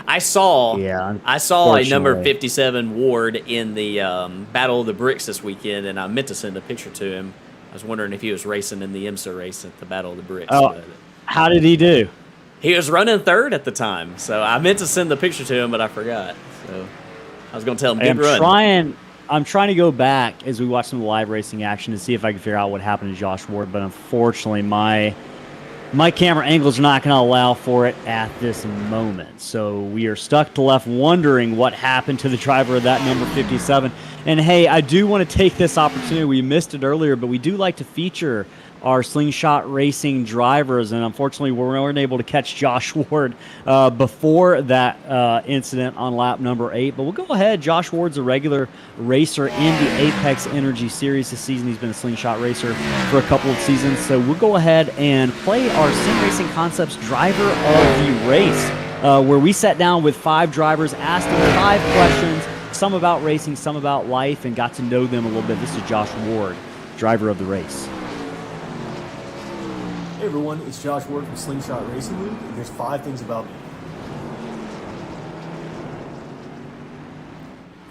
I saw a number 57 Ward in the Battle of the Bricks this weekend, and I meant to send a picture to him. I was wondering if he was racing in the IMSA race at the Battle of the Bricks. Oh, how did he do? He was running third at the time, so I meant to send the picture to him, but I forgot. So I was going to tell him, good run. I'm trying to go back as we watch some of the live racing action to see if I can figure out what happened to Josh Ward, but unfortunately my camera angles are not going to allow for it at this moment. So we are stuck to left wondering what happened to the driver of that number 57. And hey, I do want to take this opportunity. We missed it earlier, but we do like to feature our Slingshot Racing drivers, and unfortunately we weren't able to catch Josh Ward before that incident on lap number 8. But we'll go ahead. Josh Ward's a regular racer in the Apex Energy Series this season. He's been a Slingshot racer for a couple of seasons. So we'll go ahead and play our Sim Racing Concepts driver of the race, where we sat down with 5 drivers, asked them 5 questions, some about racing, some about life, and got to know them a little bit. This is Josh Ward, driver of the race. Hey everyone, it's Josh Ward from Slingshot Racing League, and here's 5 things about me.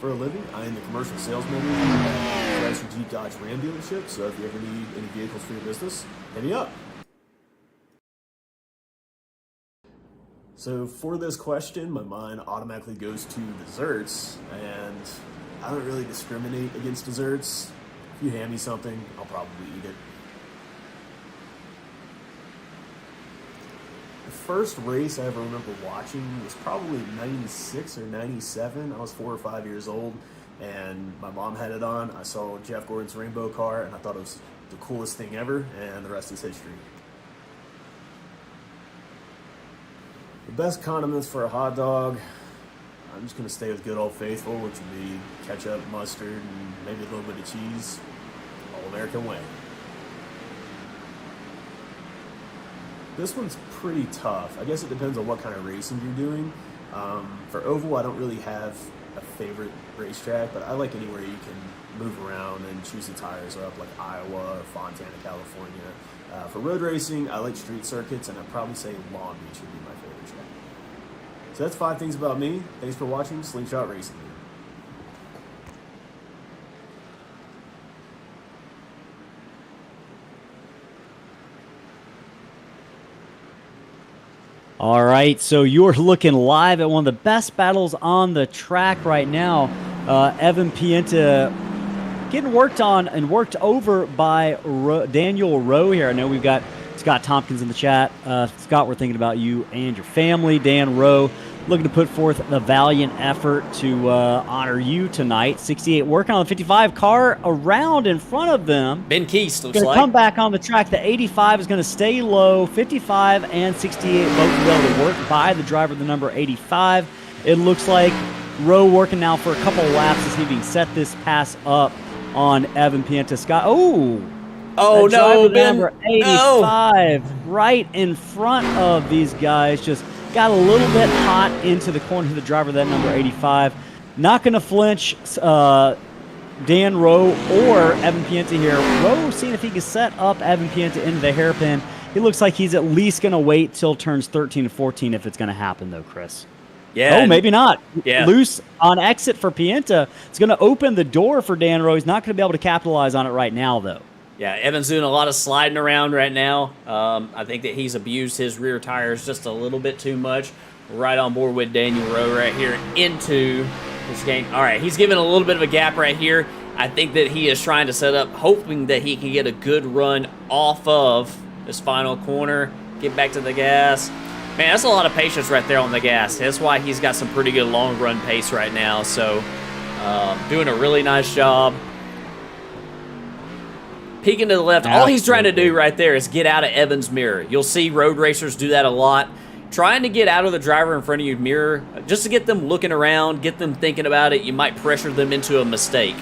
For a living, I am the commercial sales manager at Chrysler Jeep Dodge Ram dealership, so if you ever need any vehicles for your business, hit me up. So for this question, my mind automatically goes to desserts, and I don't really discriminate against desserts. If you hand me something, I'll probably eat it. The first race I ever remember watching was probably 96 or 97. I was 4 or 5 years old, and my mom had it on. I saw Jeff Gordon's rainbow car, and I thought it was the coolest thing ever, and the rest is history. The best condiments for a hot dog, I'm just going to stay with good old faithful, which would be ketchup, mustard, and maybe a little bit of cheese. All American way. This one's pretty tough. I guess it depends on what kind of racing you're doing. For oval, I don't really have a favorite racetrack, but I like anywhere you can move around and choose the tires up, like Iowa or Fontana, California. For road racing, I like street circuits, and I'd probably say Long Beach would be my favorite track. So that's 5 things about me. Thanks for watching Slingshot Racing League. All right, so you're looking live at one of the best battles on the track right now. Evan Pienta getting worked on and worked over by Daniel Rowe here. I know we've got Scott Tompkins in the chat. Scott, we're thinking about you and your family. Dan Rowe looking to put forth a valiant effort to honor you tonight. 68 working on the 55 car around in front of them. Ben Keast looks Going to like. come back on the track. The 85 is going to stay low. 55 and 68 both able to work by the driver of the number 85. It looks like Rowe working now for a couple of laps to see if he can set this pass up on Evan Pienta. Scott, Oh that no, driver Ben! number 85 right in front of these guys. Just got a little bit hot into the corner to the driver of that number 85. Not going to flinch Dan Rowe or Evan Pienta here. Rowe seeing if he can set up Evan Pienta into the hairpin. He looks like he's at least going to wait till turns 13 and 14 if it's going to happen, though, Chris. Yeah. Oh, maybe not. Yeah. Loose on exit for Pienta. It's going to open the door for Dan Rowe. He's not going to be able to capitalize on it right now, though. Yeah, Evan's doing a lot of sliding around right now. I think that he's abused his rear tires just a little bit too much. Right on board with Daniel Rowe right here into this game. All right, he's giving a little bit of a gap right here. I think that he is trying to set up, hoping that he can get a good run off of this final corner, get back to the gas. Man, that's a lot of patience right there on the gas. That's why he's got some pretty good long run pace right now. So doing a really nice job. Peeking to the left. All he's trying to do right there is get out of Evan's mirror. You'll see road racers do that a lot. Trying to get out of the driver in front of your mirror, just to get them looking around, get them thinking about it. You might pressure them into a mistake.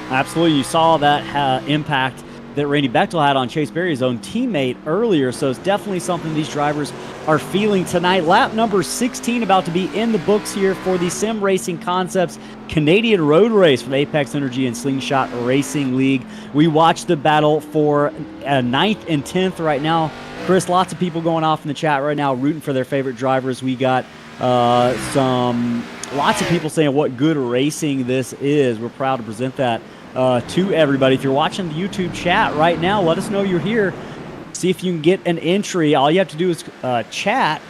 Absolutely. You saw that impact that Randy Bechtel had on Chase Berry's own teammate earlier, so it's definitely something these drivers are feeling tonight. Lap number 16 about to be in the books here for the Sim Racing Concepts Canadian Road Race from Apex Energy and Slingshot Racing League. We watched the battle for 9th and 10th right now. Chris, lots of people going off in the chat right now rooting for their favorite drivers. We got lots of people saying what good racing this is. We're proud to present that to everybody. If you're watching the YouTube chat right now, let us know you're here. See if you can get an entry. All you have to do is chat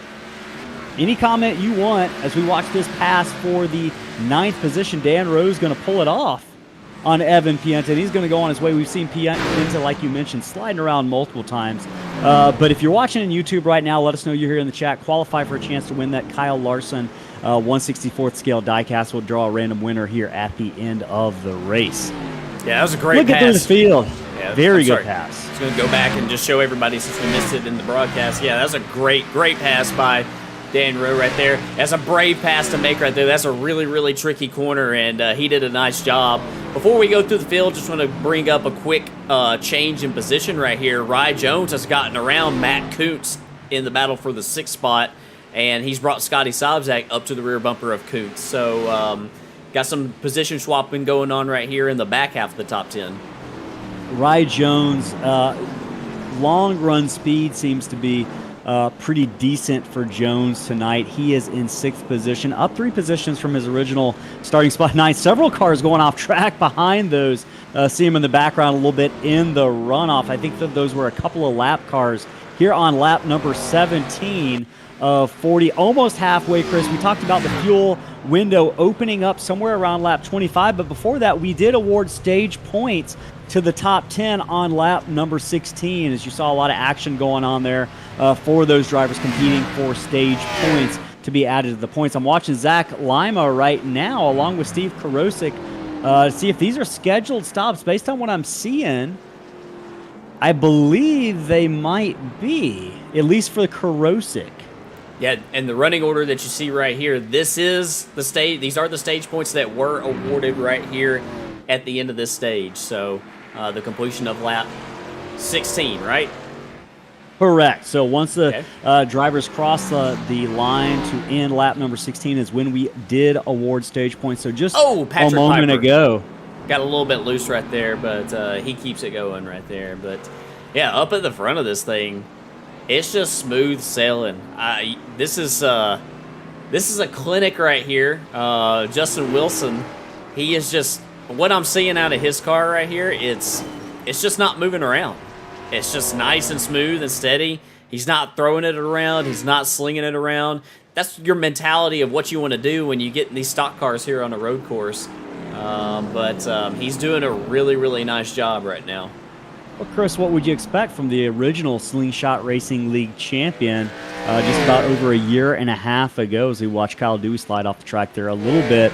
any comment you want as we watch this pass for the 9th position. Dan Rowe's going to pull it off on Evan Pienta, and he's going to go on his way. We've seen Pienta, like you mentioned, sliding around multiple times. But if you're watching on YouTube right now, let us know you're here in the chat. Qualify for a chance to win that Kyle Larson 1/64th scale diecast. We'll draw a random winner here at the end of the race. Yeah, that was a great Look pass. at through the field. Yeah, Very good pass. I was going to go back and just show everybody since we missed it in the broadcast. Yeah, that was a great pass by Dan Rowe right there. That's a brave pass to make right there. That's a really, really tricky corner, and he did a nice job. Before we go through the field, just want to bring up a quick change in position right here. Rye Jones has gotten around Matt Koontz in the battle for the 6th spot, and he's brought Scotty Sobczak up to the rear bumper of Koontz. So got some position swapping going on right here in the back half of the top 10. Rye Jones long run speed seems to be pretty decent for Jones tonight. He is in 6th position, up 3 positions from his original starting spot 9. Several cars going off track behind those. See him in the background a little bit in the runoff. I think that those were a couple of lap cars here on lap number 17 of 40, almost halfway, Chris. We talked about the fuel window opening up somewhere around lap 25, but before that, we did award stage points to the top 10 on lap number 16, as you saw a lot of action going on there for those drivers competing for stage points to be added to the points. I'm watching Zach Lima right now, along with Steve Karosik, to see if these are scheduled stops. Based on what I'm seeing, I believe they might be, at least for Karosik. Yeah, and the running order that you see right here, this is the stage. These are the stage points that were awarded right here at the end of this stage. So the completion of lap 16, right? Correct. So once the drivers cross the line to end lap number 16 is when we did award stage points. So just a moment ago. Got a little bit loose right there, but he keeps it going right there. But, yeah, up at the front of this thing, it's just smooth sailing. This is a clinic right here. Justin Wilson, he is just, what I'm seeing out of his car right here, it's just not moving around. It's just nice and smooth and steady. He's not throwing it around. He's not slinging it around. That's your mentality of what you want to do when you get in these stock cars here on a road course. But he's doing a really, really nice job right now. Well, Chris, what would you expect from the original Slingshot Racing League champion just about over a year and a half ago, as we watched Kyle Dewey slide off the track there a little bit?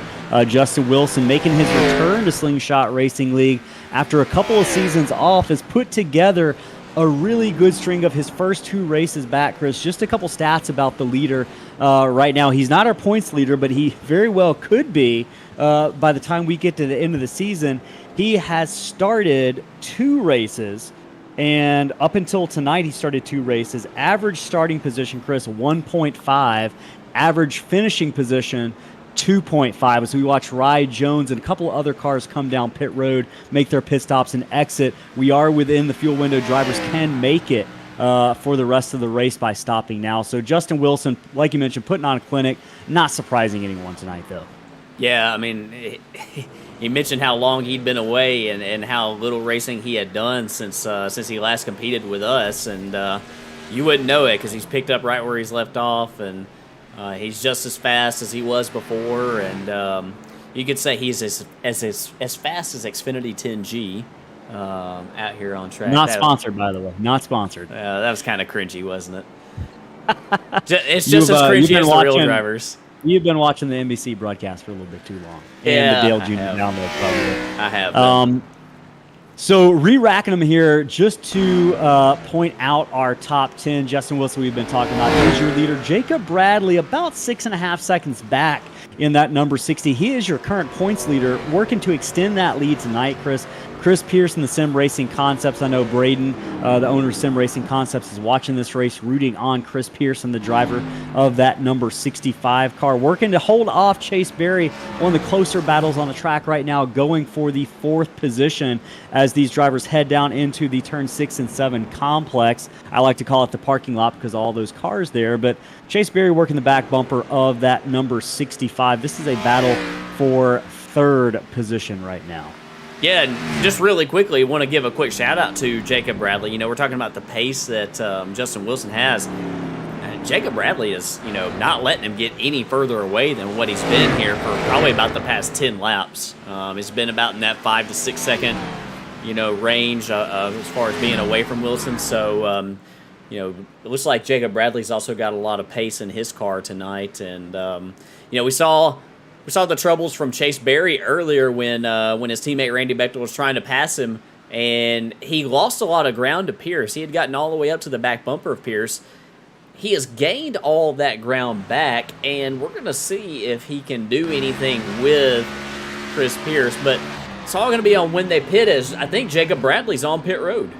Justin Wilson making his return to Slingshot Racing League after a couple of seasons off has put together a really good string of his first 2 races back, Chris. Just a couple stats about the leader right now. He's not our points leader, but he very well could be by the time we get to the end of the season. He has started 2 races, and up until tonight, he started 2 races. Average starting position, Chris, 1.5. Average finishing position, 2.5. As we watch Rye Jones and a couple of other cars come down pit road, make their pit stops and exit. We are within the fuel window. Drivers can make it for the rest of the race by stopping now. So Justin Wilson, like you mentioned, putting on a clinic. Not surprising anyone tonight, though. Yeah, I mean, he mentioned how long he'd been away and how little racing he had done since he last competed with us. And you wouldn't know it because he's picked up right where he's left off, and he's just as fast as he was before. And you could say he's as fast as Xfinity 10G out here on track. Not sponsored, by the way. Not sponsored. That was kind of cringy, wasn't it? It's just as cringy as the real drivers. You've been watching the NBC broadcast for a little bit too long. And the Dale Jr. download, probably. I have. So re-racking them here just to point out our top 10. Justin Wilson, we've been talking about, is your leader. Jacob Bradley, about 6.5 seconds back in that number 60. He is your current points leader, working to extend that lead tonight, Chris. Chris Pearce and the Sim Racing Concepts. I know Braden, the owner of Sim Racing Concepts, is watching this race, rooting on Chris Pearce and the driver of that number 65 car, working to hold off Chase Berry. One of the closer battles on the track right now, going for the 4th position as these drivers head down into the turn 6 and 7 complex. I like to call it the parking lot because of all those cars there, but Chase Berry working the back bumper of that number 65. This is a battle for 3rd position right now. Yeah, and just really quickly, want to give a quick shout-out to Jacob Bradley. You know, we're talking about the pace that Justin Wilson has. Jacob Bradley is, not letting him get any further away than what he's been here for probably about the past 10 laps. He's been about in that 5 to 6 second, range as far as being away from Wilson. So, it looks like Jacob Bradley's also got a lot of pace in his car tonight. And, we saw the troubles from Chase Berry earlier when his teammate Randy Bechtel was trying to pass him, and he lost a lot of ground to Pearce. He had gotten all the way up to the back bumper of Pearce. He has gained all that ground back, and we're going to see if he can do anything with Chris Pearce. But it's all going to be on when they pit, as I think Jacob Bradley's on pit road.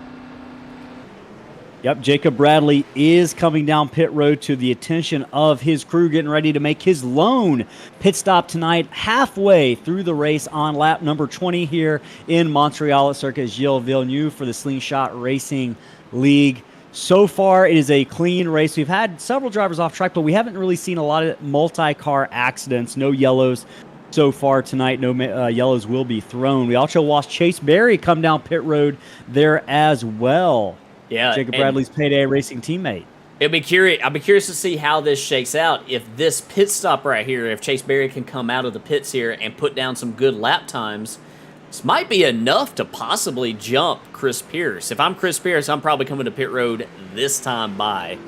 Yep, Jacob Bradley is coming down pit road to the attention of his crew, getting ready to make his lone pit stop tonight, halfway through the race on lap number 20 here in Montreal at Circuit Gilles-Villneuieve for the Slingshot Racing League. So far, it is a clean race. We've had several drivers off track, but we haven't really seen a lot of multi-car accidents. No yellows so far tonight. No yellows will be thrown. We also watched Chase Berry come down pit road there as well. Yeah, Jacob Bradley's Payday Racing teammate. I'll be curious to see how this shakes out. If this pit stop right here, if Chase Berry can come out of the pits here and put down some good lap times, this might be enough to possibly jump Chris Pearce. If I'm Chris Pearce, I'm probably coming to pit road this time by.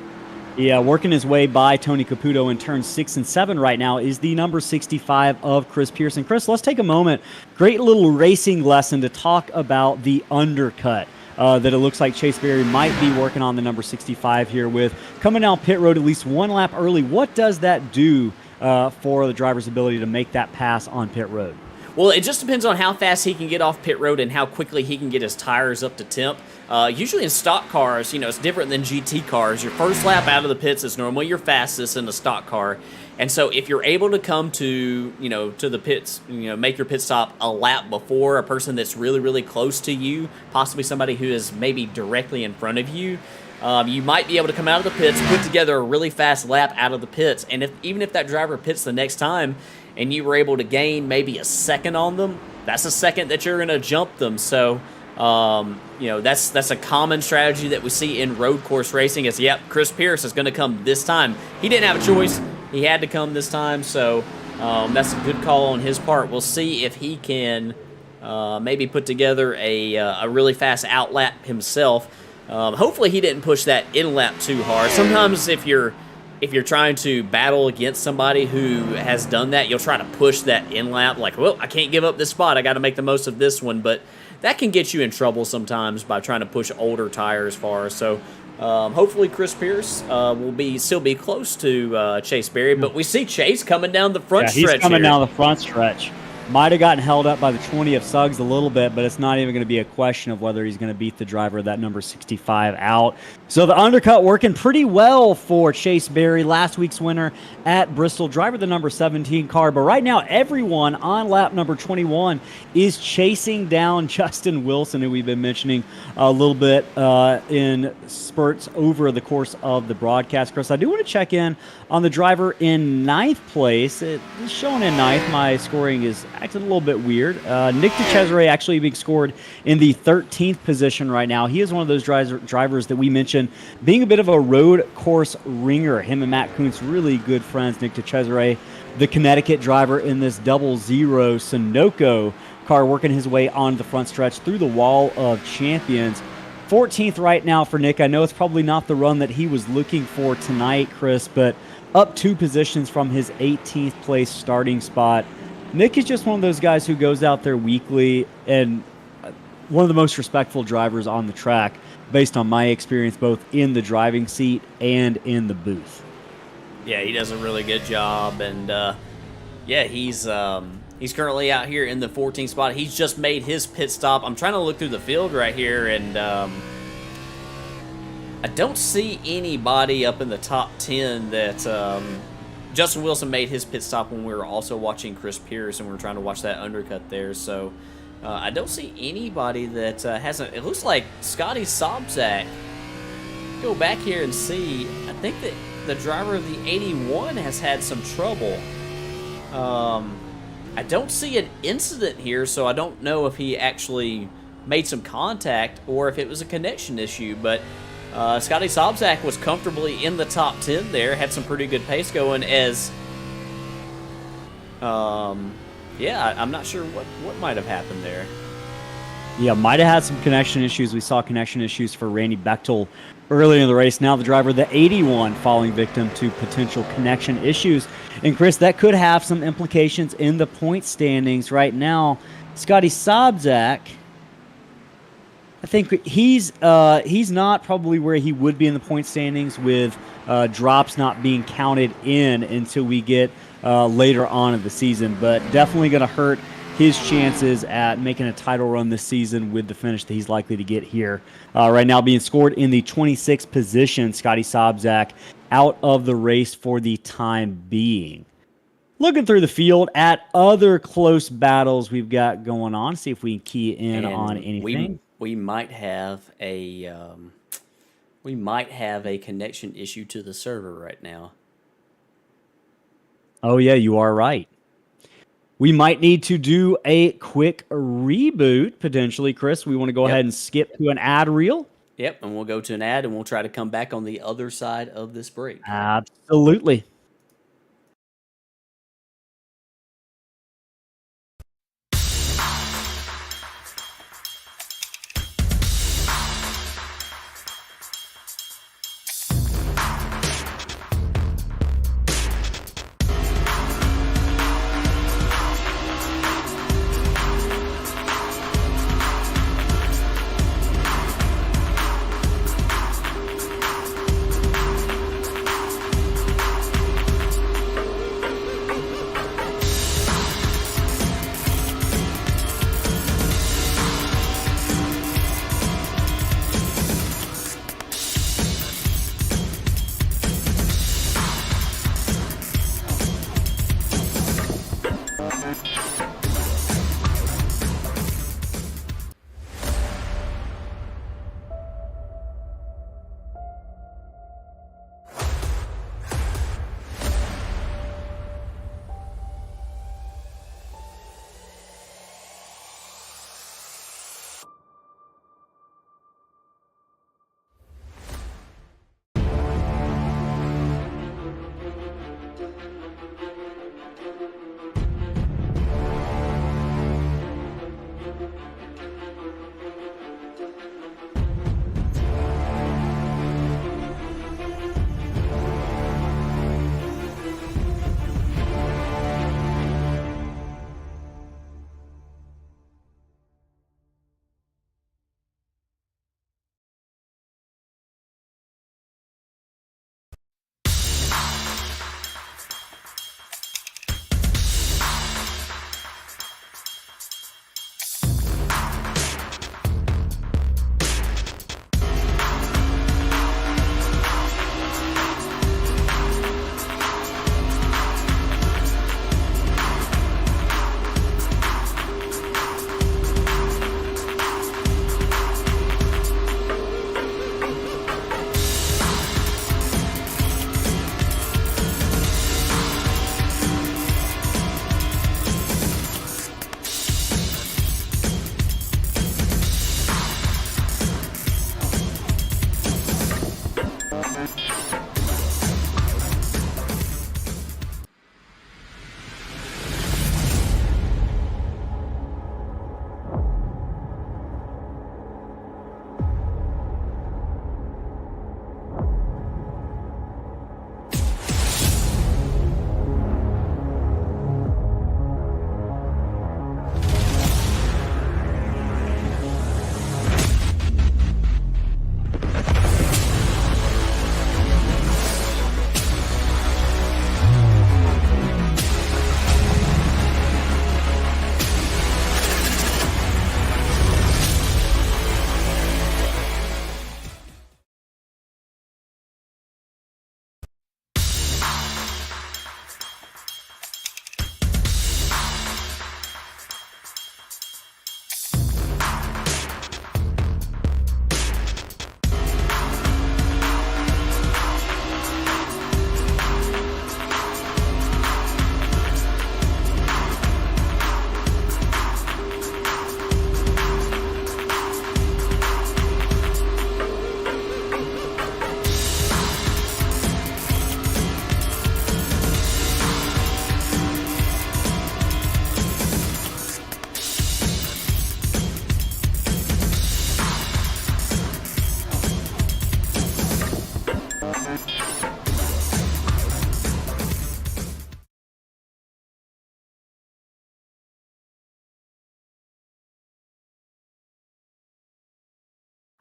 Yeah, working his way by Tony Caputo in turns 6 and 7 right now is the number 65 of Chris Pearce. And Chris, let's take a moment. Great little racing lesson to talk about the undercut that it looks like Chase Berry might be working on the number 65 here with. Coming down pit road at least one lap early, what does that do for the driver's ability to make that pass on pit road? Well, it just depends on how fast he can get off pit road and how quickly he can get his tires up to temp. Usually in stock cars, it's different than GT cars. Your first lap out of the pits is normally your fastest in a stock car. And so if you're able to come to the pits, make your pit stop a lap before a person that's really, really close to you, possibly somebody who is maybe directly in front of you, you might be able to come out of the pits, put together a really fast lap out of the pits. And even if that driver pits the next time, and you were able to gain maybe a second on them, that's a second that you're going to jump them. So, that's a common strategy that we see in road course racing is, Chris Pearce is going to come this time. He didn't have a choice. He had to come this time, so that's a good call on his part. We'll see if he can maybe put together a really fast outlap himself. Hopefully he didn't push that in-lap too hard. Sometimes if you're trying to battle against somebody who has done that, you'll try to push that in-lap, like, well, I can't give up this spot. I got to make the most of this one. But that can get you in trouble sometimes by trying to push older tires far. So hopefully Chris Pearce will still be close to Chase Berry. But we see Chase coming down the front stretch he's coming here. down the front stretch. Might have gotten held up by the 20 of Suggs a little bit, but it's not even going to be a question of whether he's going to beat the driver of that number 65 out. So the undercut working pretty well for Chase Berry, last week's winner at Bristol, driver of the number 17 car. But right now, everyone on lap number 21 is chasing down Justin Wilson, who we've been mentioning a little bit in spurts over the course of the broadcast. Chris, I do want to check in on the driver in 9th place. It's shown in 9th. My scoring is acting a little bit weird. Nick DiCesare actually being scored in the 13th position right now. He is one of those drivers that we mentioned being a bit of a road course ringer. Him and Matt Koontz, really good friends. Nick DiCesare, the Connecticut driver in this 00 Sunoco car, working his way on the front stretch through the wall of champions. 14th right now for Nick. I know it's probably not the run that he was looking for tonight, Chris, but up 2 positions from his 18th place starting spot. Nick is just one of those guys who goes out there weekly and one of the most respectful drivers on the track based on my experience both in the driving seat and in the booth. Yeah, he does a really good job, and he's currently out here in the 14th spot. He's just made his pit stop. I'm trying to look through the field right here, and I don't see anybody up in the top 10 that Justin Wilson made his pit stop when we were also watching Chris Pearce, and we were trying to watch that undercut there. So I don't see anybody that hasn't. It looks like Scotty Sobczak. Go back here and see. I think that the driver of the 81 has had some trouble. I don't see an incident here, so I don't know if he actually made some contact or if it was a connection issue. But Scotty Sobczak was comfortably in the top 10 there, had some pretty good pace going as... I'm not sure what might have happened there. Yeah, might have had some connection issues. We saw connection issues for Randy Bechtel earlier in the race. Now the driver of the 81 falling victim to potential connection issues. And Chris, that could have some implications in the point standings right now. Scotty Sobczak, I think he's not probably where he would be in the point standings with drops not being counted in until we get later on in the season, but definitely going to hurt his chances at making a title run this season with the finish that he's likely to get here. Right now being scored in the 26th position, Scotty Sobczak out of the race for the time being. Looking through the field at other close battles we've got going on, see if we can key in on anything. We might have a We might have a connection issue to the server right now. Oh, yeah, you are right. We might need to do a quick reboot, potentially, Chris. We want to go ahead and skip to an ad reel. Yep, and we'll go to an ad, and we'll try to come back on the other side of this break. Absolutely.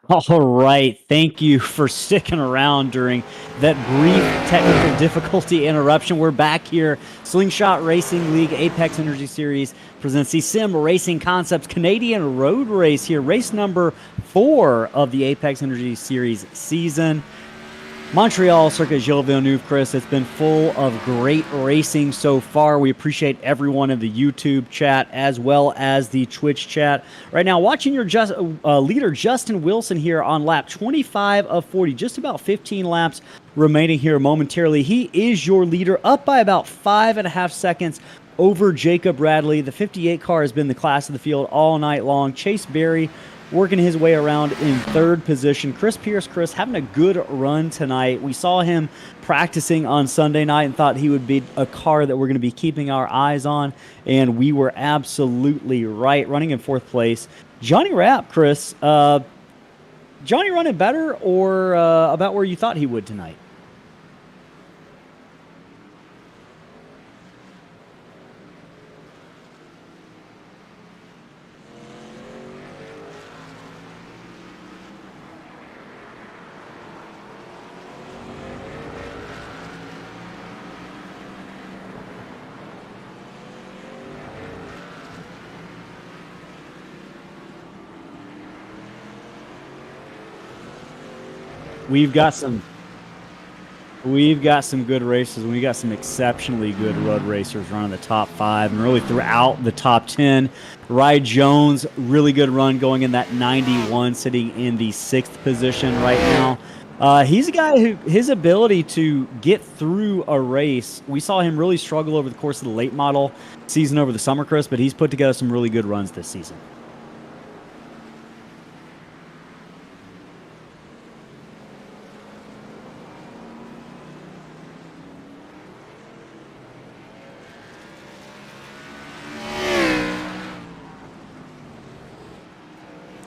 All right. Thank you for sticking around during that brief technical difficulty interruption. We're back here. Slingshot Racing League Apex Energy Series presents the Sim Racing Concepts Canadian Road Race here. Race number 4 of the Apex Energy Series season. Montreal Circuit Gilles-Villneuieve, Chris. It's been full of great racing so far. We appreciate everyone in the YouTube chat as well as the Twitch chat. Right now, watching your leader, Justin Wilson, here on lap 25 of 40. Just about 15 laps remaining here momentarily. He is your leader, up by about 5.5 seconds over Jacob Bradley. The 58 car has been the class of the field all night long. Chase Berry working his way around in third position. Chris Pearce, having a good run tonight. We saw him practicing on Sunday night and thought he would be a car that we're going to be keeping our eyes on, and we were absolutely right, running in fourth place. Johnny Rapp, Chris, Johnny running better or about where you thought he would tonight? We've got some good races. We got some exceptionally good road racers running the top 5 and really throughout the top 10. Rye Jones, really good run going in that 91, sitting in the 6th position right now. He's a guy who his ability to get through a race, we saw him really struggle over the course of the late model season over the summer, Chris, but he's put together some really good runs this season.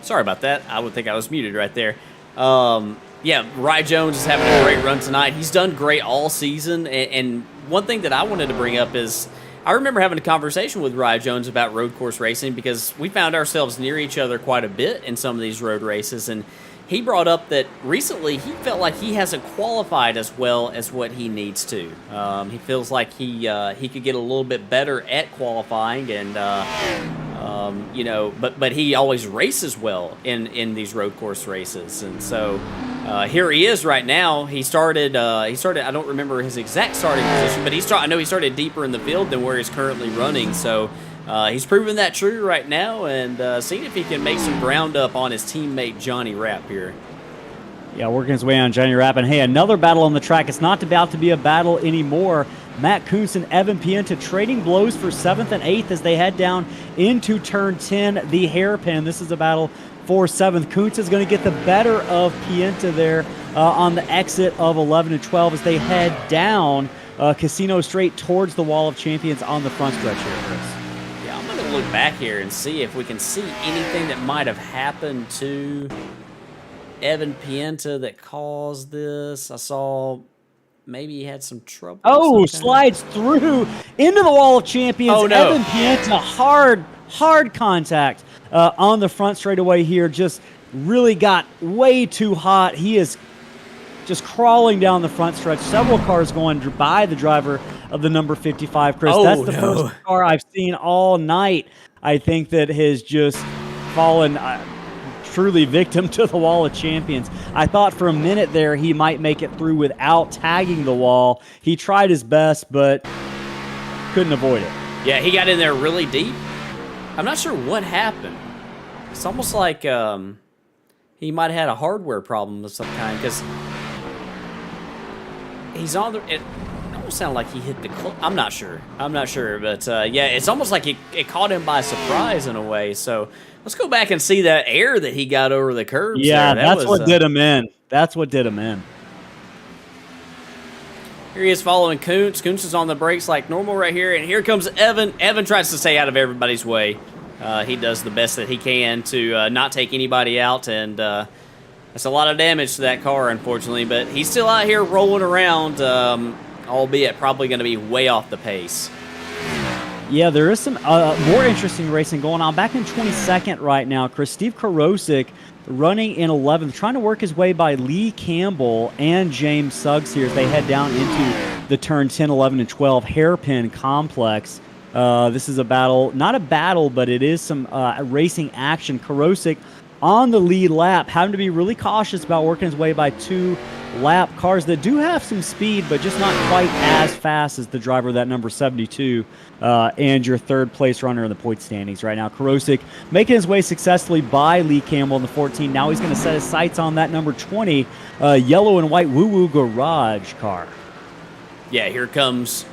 Sorry about that. I would think I was muted right there. Yeah, Rye Jones is having a great run tonight. He's done great all season. And one thing that I wanted to bring up is I remember having a conversation with Rye Jones about road course racing because we found ourselves near each other quite a bit in some of these road races. And he brought up that recently he felt like he hasn't qualified as well as what he needs to. He feels like he could get a little bit better at qualifying, and but he always races well in these road course races. And so here he is right now. He started. I don't remember his exact starting position, but I know he started deeper in the field than where he's currently running. So. He's proven that true right now, and seeing if he can make some ground up on his teammate Johnny Rapp here. Yeah, working his way on Johnny Rapp. And hey, another battle on the track. It's not about to be a battle anymore. Matt Koontz and Evan Pienta trading blows for 7th and 8th as they head down into turn 10, the hairpin. This is a battle for 7th. Koontz is going to get the better of Pienta there on the exit of 11 and 12 as they head down Casino Straight towards the Wall of Champions on the front stretch here, Chris. Look back here and see if we can see anything that might have happened to Evan Pienta that caused this. I saw maybe he had some trouble. Oh, slides through into the Wall of Champions. Oh, no. Evan Pienta, hard contact on the front straightaway here. Just really got way too hot. He is just crawling down the front stretch. Several cars going by the driver of the number 55, Chris. That's the first car I've seen all night, I think, that has just fallen truly victim to the Wall of Champions. I thought for a minute there he might make it through without tagging the wall. He tried his best, but couldn't avoid it. Yeah, he got in there really deep. I'm not sure what happened. It's almost like he might have had a hardware problem of some kind, because he's on the... It almost sounded like he hit the... I'm not sure, but yeah, it's almost like it caught him by surprise in a way. So let's go back and see that air that he got over the curbs. Yeah, there. That's what did him in. That's what did him in. Here he is following Koontz. Koontz is on the brakes like normal right here, and here comes Evan. Evan tries to stay out of everybody's way. He does the best that he can to not take anybody out, and that's a lot of damage to that car, unfortunately. But he's still out here rolling around, albeit probably going to be way off the pace. Yeah, there is some more interesting racing going on. Back in 22nd right now, Chris. Steve Karosik running in 11th, trying to work his way by Lee Campbell and James Suggs here as they head down into the turn 10, 11, and 12 hairpin complex. This is a battle, not a battle, but it is some racing action. Karosik on the lead lap, having to be really cautious about working his way by two lap cars that do have some speed, but just not quite as fast as the driver of that number 72 and your third place runner in the point standings right now. Karosik making his way successfully by Lee Campbell in the 14. Now he's going to set his sights on that number 20 yellow and white Woo Woo Garage car. Yeah, here comes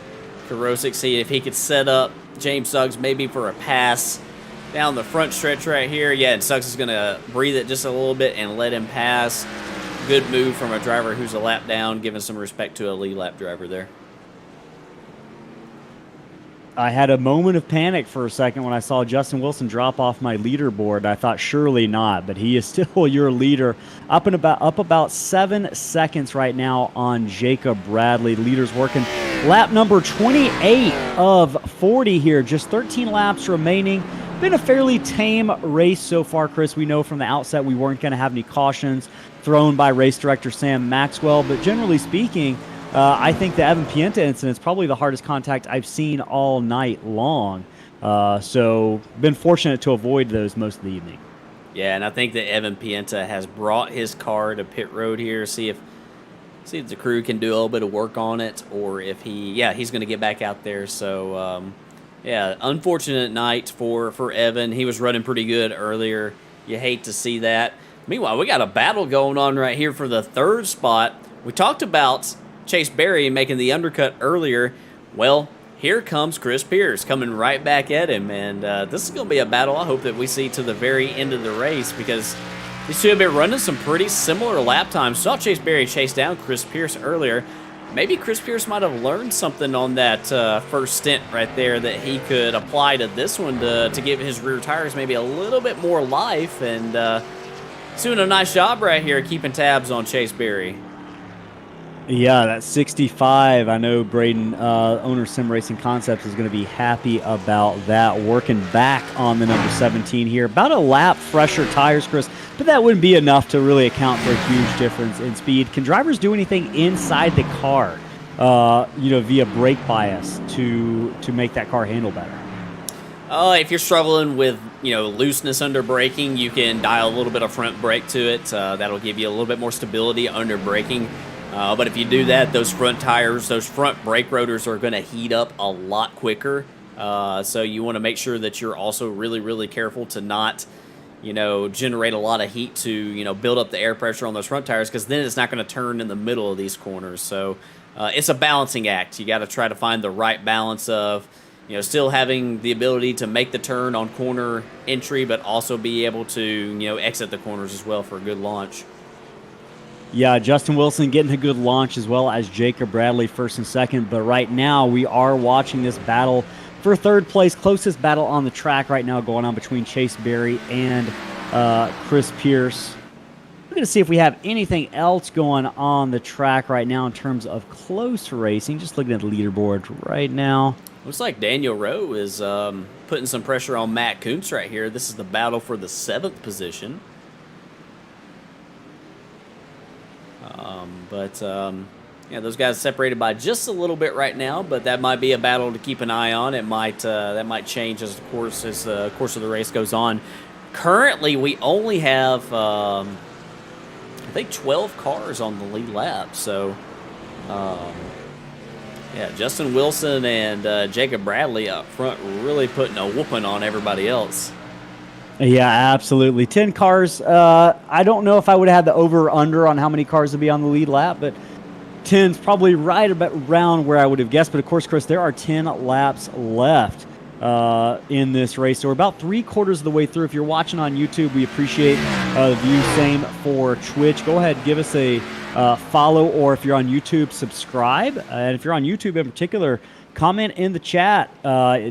Karosik. See if he could set up James Suggs maybe for a pass down the front stretch right here. Yeah, and Suggs is going to breathe it just a little bit and let him pass. Good move from a driver who's a lap down, giving some respect to a lead lap driver there. I had a moment of panic for a second when I saw Justin Wilson drop off my leaderboard. I thought surely not, but he is still your leader. Up about 7 seconds right now on Jacob Bradley. Leader's working lap number 28 of 40 here. Just 13 laps remaining. Been a fairly tame race so far, Chris. We know from the outset we weren't going to have any cautions thrown by race director Sam Maxwell, but generally speaking, I think the Evan Pienta incident is probably the hardest contact I've seen all night long. So been fortunate to avoid those most of the evening. Yeah, and I think that Evan Pienta has brought his car to pit road here. See if the crew can do a little bit of work on it, or if he's going to get back out there. So unfortunate night for Evan. He was running pretty good earlier. You hate to see that. Meanwhile, we got a battle going on right here for the third spot. We talked about Chase Berry making the undercut earlier. Well, here comes Chris Pearce coming right back at him, and this is going to be a battle I hope that we see to the very end of the race, because these two have been running some pretty similar lap times. Saw Chase Berry chase down Chris Pearce earlier. Maybe Chris Pearce might have learned something on that first stint right there that he could apply to this one to give his rear tires maybe a little bit more life, and doing a nice job right here keeping tabs on Chase Berry. Yeah, that's 65. I know Braden, owner Sim Racing Concepts, is going to be happy about that. Working back on the number 17 here. About a lap fresher tires, Chris, but that wouldn't be enough to really account for a huge difference in speed. Can drivers do anything inside the car, via brake bias to make that car handle better? If you're struggling with, looseness under braking, you can dial a little bit of front brake to it. That'll give you a little bit more stability under braking. But if you do that, those front tires, those front brake rotors are going to heat up a lot quicker. So you want to make sure that you're also really, really careful to not, generate a lot of heat to, build up the air pressure on those front tires, because then it's not going to turn in the middle of these corners. So it's a balancing act. You got to try to find the right balance of, still having the ability to make the turn on corner entry, but also be able to, exit the corners as well for a good launch. Yeah, Justin Wilson getting a good launch, as well as Jacob Bradley first and second. But right now we are watching this battle for third place, closest battle on the track right now going on between Chase Berry and Chris Pearce. We're going to see if we have anything else going on the track right now in terms of close racing. Just looking at the leaderboard right now. Looks like Daniel Rowe is putting some pressure on Matt Koontz right here. This is the battle for the 7th position. Those guys separated by just a little bit right now, but that might be a battle to keep an eye on. It might that might change as the course of the race goes on. Currently, we only have I think 12 cars on the lead lap. So, Justin Wilson and Jacob Bradley up front really putting a whooping on everybody else. Yeah, absolutely. 10 cars. I don't know if I would have had the over-under on how many cars would be on the lead lap, but 10's probably right about around where I would have guessed. But, of course, Chris, there are 10 laps left in this race. So we're about 3/4 of the way through. If you're watching on YouTube, we appreciate the view. Same for Twitch. Go ahead, give us a follow, or if you're on YouTube, subscribe. And if you're on YouTube in particular, comment in the chat.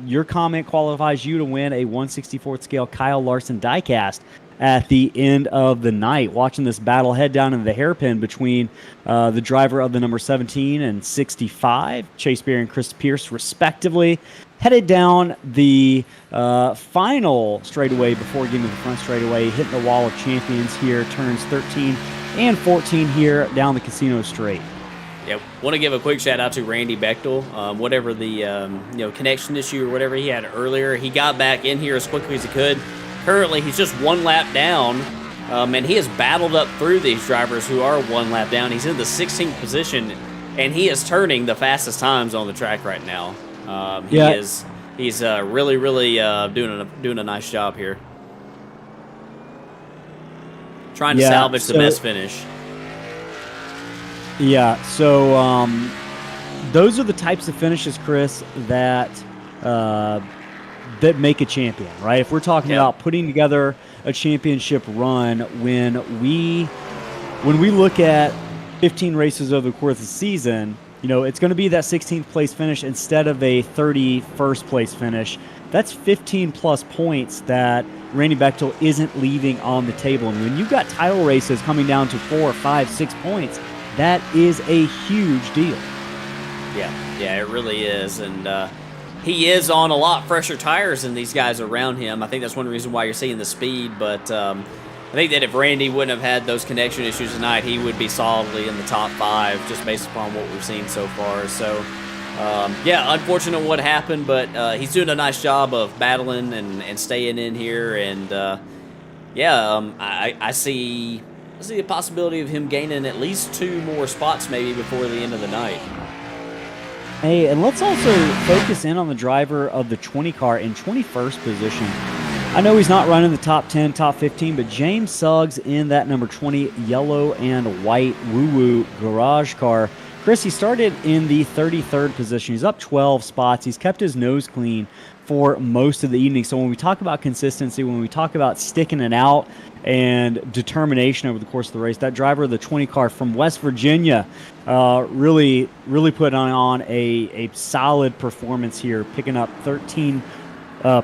Your comment qualifies you to win a 1/64th scale Kyle Larson diecast at the end of the night. Watching this battle head down into the hairpin between the driver of the number 17 and 65, Chase Berry and Chris Pearce, respectively. Headed down the final straightaway before getting to the front straightaway, hitting the wall of champions here, turns 13 and 14 here down the Casino Straight. Yeah, want to give a quick shout out to Randy Bechtel. Whatever the connection issue or whatever he had earlier, he got back in here as quickly as he could. Currently, he's just one lap down And he has battled up through these drivers who are one lap down. He's in the 16th position, and he is turning the fastest times on the track right now. He's really doing a nice job here, trying to salvage the best finish. Yeah, so those are the types of finishes, Chris, that make a champion, right? If we're talking about putting together a championship run, when we look at 15 races over the course of the season, it's going to be that 16th place finish instead of a 31st place finish. That's 15 plus points that Randy Bechtel isn't leaving on the table. And when you've got title races coming down to 4, 5, 6 points, that is a huge deal. Yeah, it really is. And he is on a lot fresher tires than these guys around him. I think that's one reason why you're seeing the speed. But I think that if Randy wouldn't have had those connection issues tonight, he would be solidly in the top 5 just based upon what we've seen so far. So, unfortunate what happened, but he's doing a nice job of battling and staying in here. And, I see the possibility of him gaining at least 2 more spots maybe before the end of the night. Hey, and let's also focus in on the driver of the 20 car in 21st position. I know he's not running the top 10, top 15, but James Suggs in that number 20 yellow and white woo-woo garage car. Chris, he started in the 33rd position. He's up 12 spots. He's kept his nose clean for most of the evening. So when we talk about consistency, when we talk about sticking it out and determination over the course of the race, that driver of the 20 car from West Virginia really put on a solid performance here, picking up 13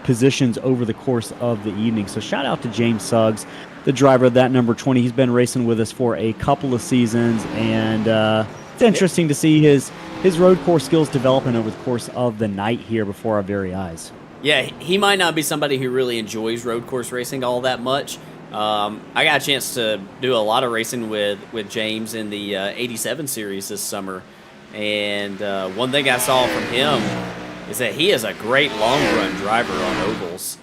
positions over the course of the evening. So shout out to James Suggs, the driver of that number 20. He's been racing with us for a couple of seasons, and it's interesting to see his road course skills developing over the course of the night here before our very eyes. Yeah, he might not be somebody who really enjoys road course racing all that much. I got a chance to do a lot of racing with James in the 87 series this summer, and one thing I saw from him is that he is a great long run driver on ovals.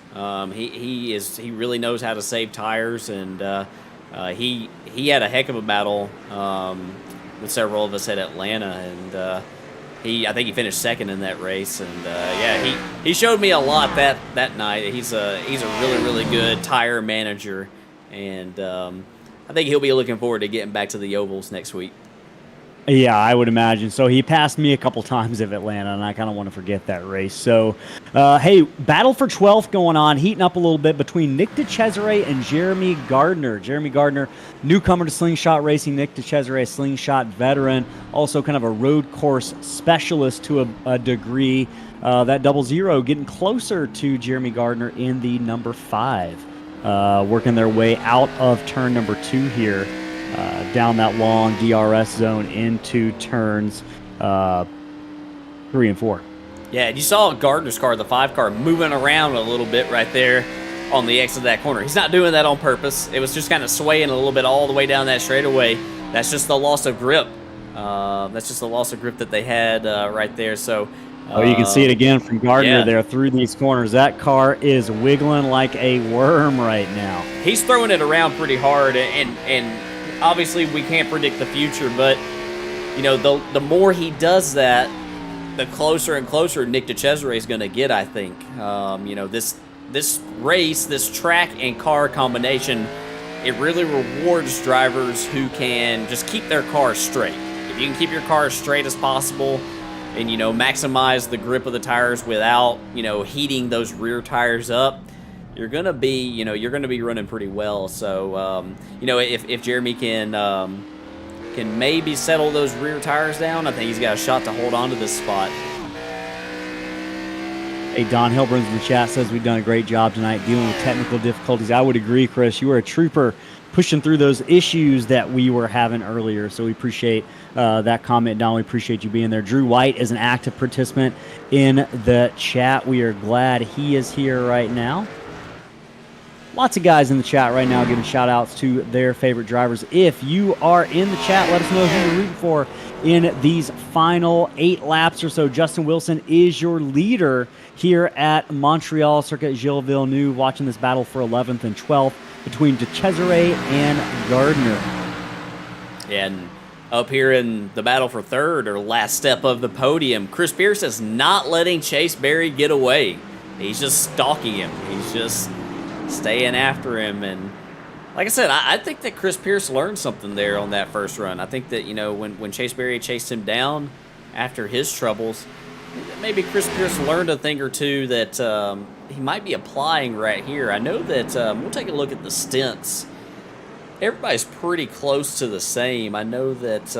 He really knows how to save tires, and he had a heck of a battle with several of us at Atlanta, and I think he finished second in that race, and he showed me a lot that night. He's a really good tire manager, and I think he'll be looking forward to getting back to the ovals next week. Yeah, I would imagine. So he passed me a couple times at Atlanta, and I kind of want to forget that race. So, hey, battle for 12th going on, heating up a little bit between Nick DiCesare and Jeremy Gardner. Jeremy Gardner, newcomer to Slingshot Racing. Nick DiCesare, Slingshot veteran, also kind of a road course specialist to a degree. That 00 getting closer to Jeremy Gardner in the number 5, working their way out of turn number 2 here. Down that long DRS zone into turns 3 and 4. Yeah, you saw Gardner's car, the 5 car, moving around a little bit right there on the exit of that corner. He's not doing that on purpose. It was just kind of swaying a little bit all the way down that straightaway. That's just the loss of grip. That's just the loss of grip that they had right there. So, you can see it again from Gardner there through these corners. That car is wiggling like a worm right now. He's throwing it around pretty hard, and obviously we can't predict the future, but the more he does that, the closer and closer Nick DiCesare is going to get, I think. This race, this track and car combination, it really rewards drivers who can just keep their car straight. If you can keep your car as straight as possible and maximize the grip of the tires without heating those rear tires up, you're gonna be running pretty well. So if Jeremy can maybe settle those rear tires down, I think he's got a shot to hold on to this spot. Hey, Don Hilbrun's in the chat says we've done a great job tonight dealing with technical difficulties. I would agree, Chris. You were a trooper pushing through those issues that we were having earlier. So we appreciate that comment, Don. We appreciate you being there. Drew White is an active participant in the chat. We are glad he is here right now. Lots of guys in the chat right now giving shout-outs to their favorite drivers. If you are in the chat, let us know who you're rooting for in these final 8 laps or so. Justin Wilson is your leader here at Montreal Circuit Gilles-Villneuieve, watching this battle for 11th and 12th. between DiCesare and Gardner. And up here in the battle for third, or last step of the podium, Chris Pearce is not letting Chase Berry get away. He's just stalking him. He's just staying after him. And like I said, I think that Chris Pearce learned something there on that first run. I think that, you know, when Chase Berry chased him down after his troubles, maybe Chris Pearce learned a thing or two that he might be applying right here. I know that we'll take a look at the stints. Everybody's pretty close to the same. I know that,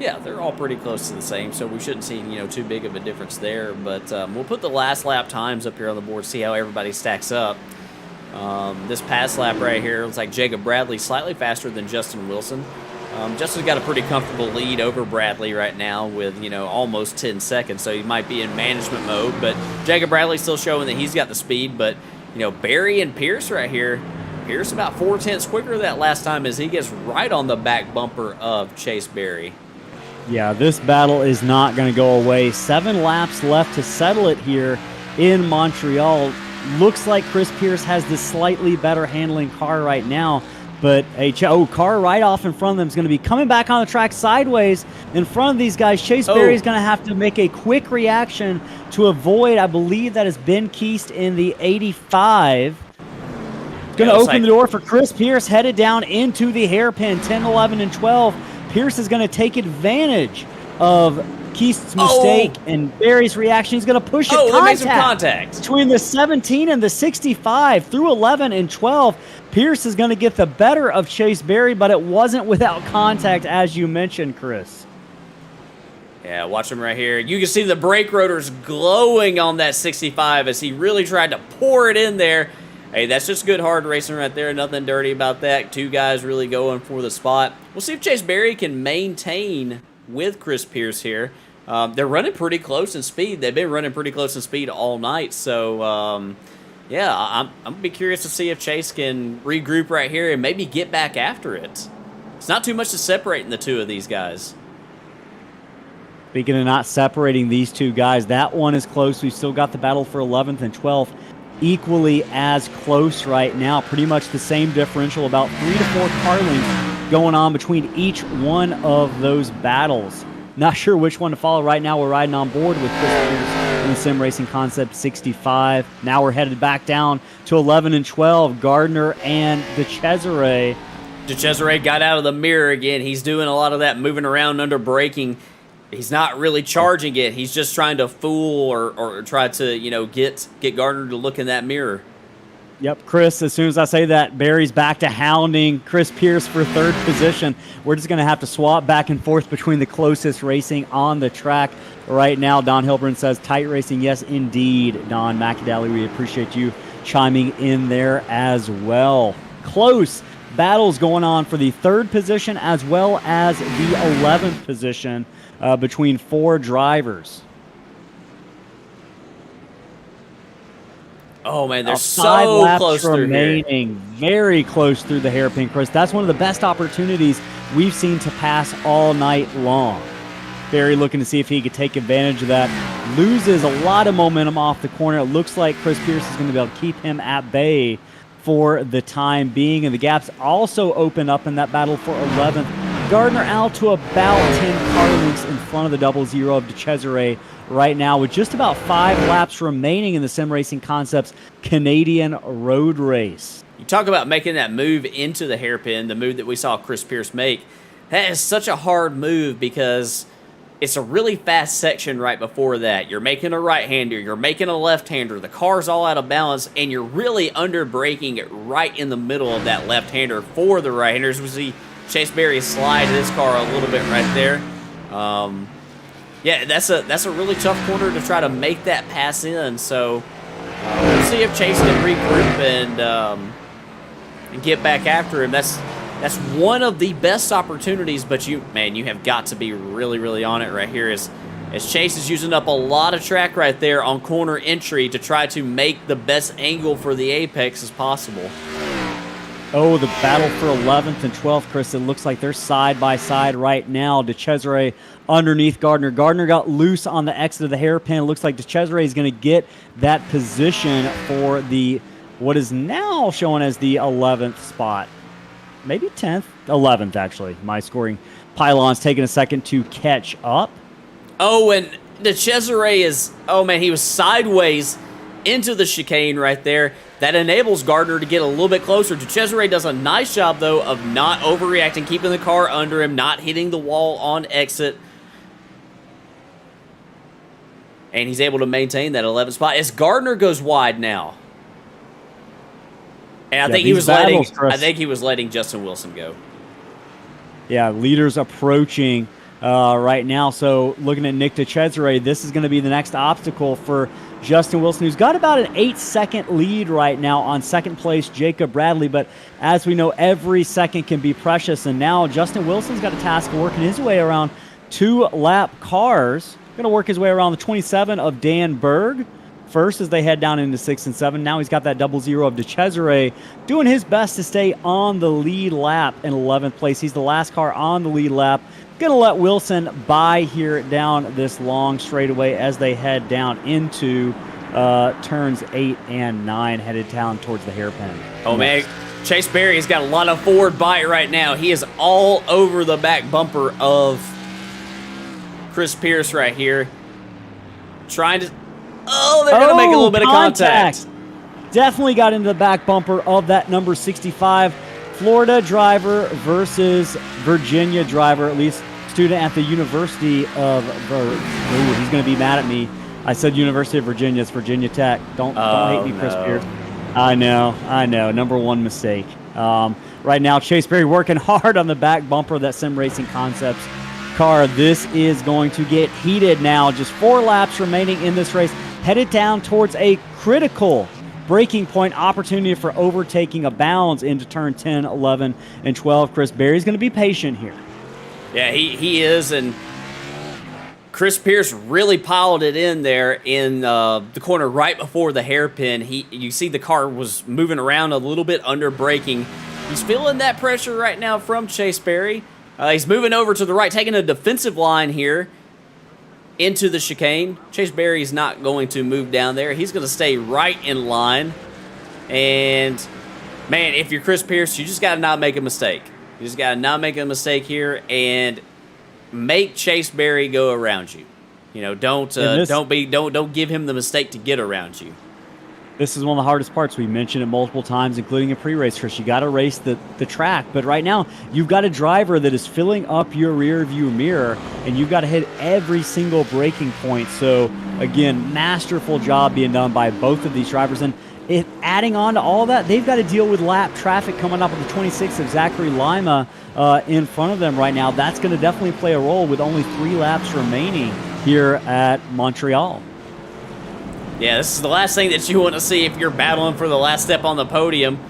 yeah, they're all pretty close to the same, so we shouldn't see, you know, too big of a difference there. But we'll put the last lap times up here on the board, see how everybody stacks up. This past lap right here, looks like Jacob Bradley slightly faster than Justin Wilson. Justin's got a pretty comfortable lead over Bradley right now with, you know, almost 10 seconds, so he might be in management mode. But Jacob Bradley's still showing that he's got the speed. But, you know, Berry and Pearce right here, Pearce about 4/10 quicker that last time as he gets right on the back bumper of Chase Berry. Yeah, this battle is not going to go away. 7 laps left to settle it here in Montreal. Looks like Chris Pearce has the slightly better handling car right now, but a car right off in front of them is going to be coming back on the track sideways in front of these guys. Chase Berry is going to have to make a quick reaction to avoid, I believe that is Ben Keast in the 85. Going to open the door for Chris Pearce, headed down into the hairpin, 10, 11, and 12. Pearce is going to take advantage of Keast's mistake and Berry's reaction. He's going to push it. They made some contact between the 17 and the 65 through 11 and 12. Pearce is going to get the better of Chase Berry, but it wasn't without contact, as you mentioned, Chris. Yeah, watch him right here. You can see the brake rotors glowing on that 65 as he really tried to pour it in there. Hey, that's just good hard racing right there. Nothing dirty about that. 2 guys really going for the spot. We'll see if Chase Berry can maintain with Chris Pearce here. They're running pretty close in speed. They've been running pretty close in speed all night. So, yeah, I'm going to be curious to see if Chase can regroup right here and maybe get back after it. It's not too much to separate the 2 of these guys. Speaking of not separating these 2 guys, that one is close. We've still got the battle for 11th and 12th. Equally as close right now. Pretty much the same differential, about 3 to 4 car lengths going on between each one of those battles. Not sure which one to follow right now. We're riding on board with Chris Pearce in the Sim Racing Concept 65. Now we're headed back down to 11 and 12. Gardner and DiCesare. DiCesare got out of the mirror again. He's doing a lot of that moving around under braking. He's not really charging it. He's just trying to fool or try to, you know, get Gardner to look in that mirror. Yep, Chris, as soon as I say that, Berry's back to hounding Chris Pearce for 3rd position. We're just going to have to swap back and forth between the closest racing on the track right now. Don Hilbrun says, tight racing. Yes, indeed, Don McAdally. We appreciate you chiming in there as well. Close battles going on for the 3rd position as well as the 11th position between 4 drivers. Oh, man, they're 5 so laps close remaining, very close through the hairpin, Chris. That's one of the best opportunities we've seen to pass all night long. Berry looking to see if he could take advantage of that. Loses a lot of momentum off the corner. It looks like Chris Pearce is going to be able to keep him at bay for the time being. And the gaps also open up in that battle for 11th. Gardner out to about 10 car lengths in front of the 00 of DiCesare right now, with just about 5 laps remaining in the Sim Racing Concepts Canadian Road Race. You talk about making that move into the hairpin, the move that we saw Chris Pearce make. That is such a hard move because it's a really fast section right before that. You're making a right-hander, you're making a left-hander, the car's all out of balance, and you're really under-braking right in the middle of that left-hander for the right-handers. We see Chase Berry slide his car a little bit right there. Yeah, that's a really tough corner to try to make that pass in. So we'll see if Chase can regroup and get back after him. That's one of the best opportunities, but you have got to be really, really on it right here as Chase is using up a lot of track right there on corner entry to try to make the best angle for the apex as possible. Oh, the battle for 11th and 12th, Chris. It looks like they're side by side right now. DiCesare underneath Gardner. Gardner got loose on the exit of the hairpin. It looks like DiCesare is going to get that position for the what is now showing as the 11th spot. Maybe 10th? 11th, actually. My scoring pylon's taking a second to catch up. Oh, and DiCesare is, oh man, he was sideways into the chicane right there. That enables Gardner to get a little bit closer. DiCesare does a nice job, though, of not overreacting, keeping the car under him, not hitting the wall on exit. And he's able to maintain that 11th spot as Gardner goes wide now. And I think he was letting Justin Wilson go. Yeah, leaders approaching right now. So looking at Nick DiCesare, this is going to be the next obstacle for Justin Wilson, who's got about an 8-second lead right now on second place Jacob Bradley. But as we know, every second can be precious. And now Justin Wilson's got a task of working his way around 2-lap cars. Going to work his way around the 27 of Dan Berg first as they head down into 6 and 7. Now he's got that 00 of DiCesare doing his best to stay on the lead lap in 11th place. He's the last car on the lead lap. Going to let Wilson by here down this long straightaway as they head down into turns 8 and 9, headed down towards the hairpin. Oh, man. Chase Berry's got a lot of forward bite right now. He is all over the back bumper of Chris Pearce right here. Trying to... Oh, they're going to make a little bit of contact. Definitely got into the back bumper of that number 65. Florida driver versus Virginia driver, at least student at the University of... he's going to be mad at me. I said University of Virginia. It's Virginia Tech. Don't hate me, Chris Pearce. I know. Number one mistake. Right now, Chase Berry working hard on the back bumper of that Sim Racing Concepts car. This is going to get heated now. Just 4 laps remaining in this race. Headed down towards a critical breaking point opportunity for overtaking a bounds into turn 10, 11, and 12. Chris Berry's going to be patient here. Yeah, he is, and Chris Pearce really piled it in there in the corner right before the hairpin. You see the car was moving around a little bit under braking. He's feeling that pressure right now from Chase Berry. He's moving over to the right, taking a defensive line here into the chicane. Chase Berry's not going to move down there. He's going to stay right in line. And, man, if you're Chris Pearce, you just got to not make a mistake. You just got to not make a mistake here and make Chase Berry go around you. You know, don't give him the mistake to get around you. This is one of the hardest parts. We mentioned it multiple times, including a pre-race, Chris. You got to race the track. But right now, you've got a driver that is filling up your rear view mirror, and you've got to hit every single braking point. So, again, masterful job being done by both of these drivers. And adding on to all that, they've got to deal with lap traffic coming up with the 26 of Zachary Lima in front of them right now. That's going to definitely play a role with only 3 laps remaining here at Montreal. Yeah, this is the last thing that you want to see if you're battling for the last step on the podium.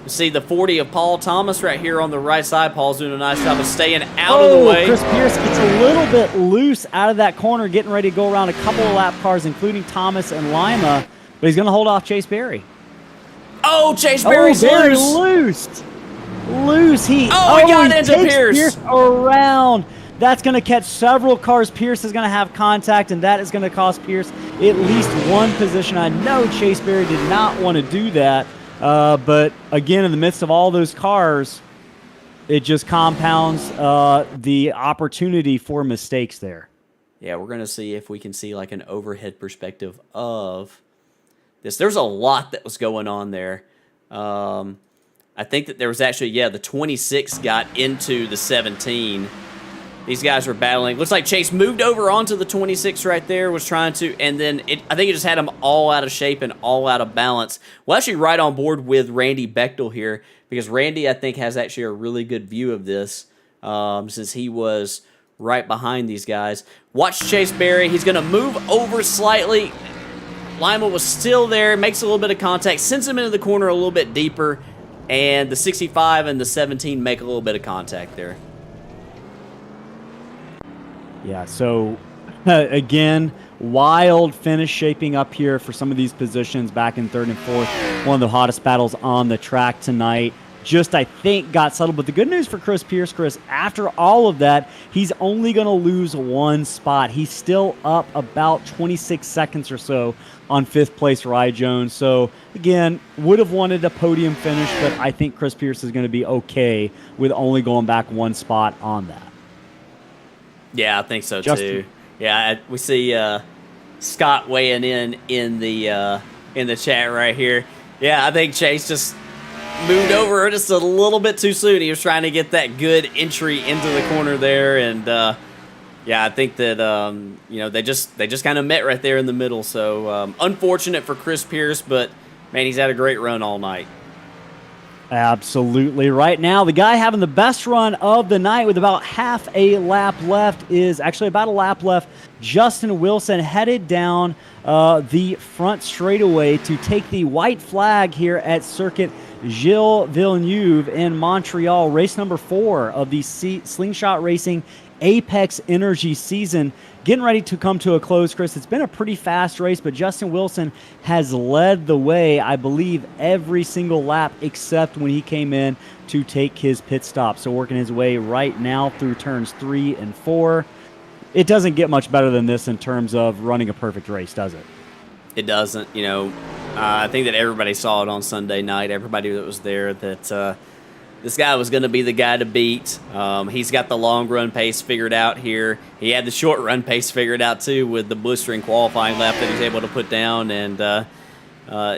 You see the 40 of Paul Thomas right here on the right side. Paul's doing a nice job of staying out of the way. Chris Pearce gets a little bit loose out of that corner, getting ready to go around a couple of lap cars, including Thomas and Lima, but he's going to hold off Chase Berry. Oh, Chase Berry's loose. He got into Pierce around. That's going to catch several cars. Pierce is going to have contact, and that is going to cost Pierce at least one position. I know Chase Berry did not want to do that, but again, in the midst of all those cars, it just compounds the opportunity for mistakes there. Yeah, we're going to see if we can see like an overhead perspective of this. There's a lot that was going on there. I think that there was actually, the 26 got into the 17. These guys were battling. Looks like Chase moved over onto the 26 right there, was trying to, and then I think it just had him all out of shape and all out of balance. Well, actually right on board with Randy Bechtel here, because Randy, I think, has actually a really good view of this since he was right behind these guys. Watch Chase Berry. He's going to move over slightly. Lima was still there, makes a little bit of contact, sends him into the corner a little bit deeper, and the 65 and the 17 make a little bit of contact there. Yeah, so again, wild finish shaping up here for some of these positions back in 3rd and 4th. One of the hottest battles on the track tonight. just, I think, got settled. But the good news for Chris Pearce, Chris, after all of that, he's only going to lose one spot. He's still up about 26 seconds or so on 5th place Rye Jones. So, again, would have wanted a podium finish, but I think Chris Pearce is going to be okay with only going back one spot on that. Yeah, I think so, too. Yeah, we see Scott weighing in the chat right here. Yeah, I think Chase just moved over just a little bit too soon. He was trying to get that good entry into the corner there, and yeah, I think that they just kind of met right there in the middle. So unfortunate for Chris Pearce, but man, he's had a great run all night. Absolutely. Right now, the guy having the best run of the night with about half a lap left is actually about a lap left. Justin Wilson headed down the front straightaway to take the white flag here at Circuit Gilles-Villneuieve in Montreal, race number 4 of the Slingshot Racing Apex Energy season. Getting ready to come to a close, Chris. It's been a pretty fast race, but Justin Wilson has led the way, I believe, every single lap except when he came in to take his pit stop. So working his way right now through turns 3 and 4. It doesn't get much better than this in terms of running a perfect race, does it? It doesn't. I think that everybody saw it on Sunday night, everybody that was there, that this guy was going to be the guy to beat. He's got the long run pace figured out here. He had the short run pace figured out too with the blistering qualifying lap that he's able to put down, and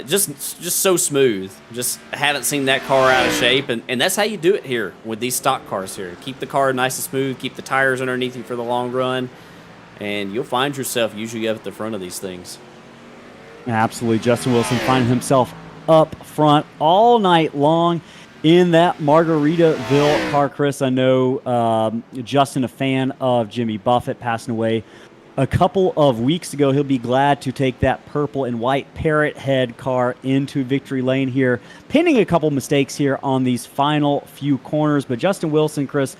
just so smooth. Just haven't seen that car out of shape, and that's how you do it here with these stock cars here. Keep the car nice and smooth, keep the tires underneath you for the long run, and you'll find yourself usually up at the front of these things. Absolutely. Justin Wilson finding himself up front all night long in that Margaritaville car. Chris, I know Justin, a fan of Jimmy Buffett, passing away a couple of weeks ago. He'll be glad to take that purple and white Parrot Head car into victory lane here, pinning a couple mistakes here on these final few corners. But Justin Wilson, Chris,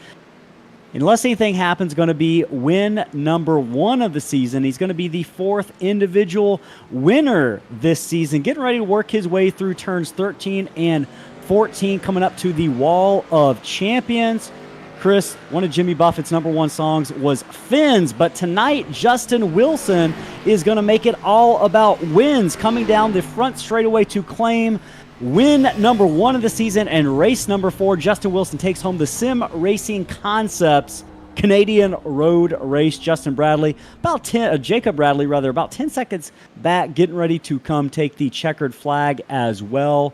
unless anything happens, going to be win number 1 of the season. He's going to be the 4th individual winner this season, getting ready to work his way through turns 13 and 14, coming up to the Wall of Champions. Chris, one of Jimmy Buffett's number 1 songs was Fins, but tonight Justin Wilson is going to make it all about wins, coming down the front straightaway to claim win number 1 of the season and race number 4. Justin Wilson takes home the Sim Racing Concepts Canadian Road Race. Jacob Bradley, about 10 seconds back, getting ready to come take the checkered flag as well.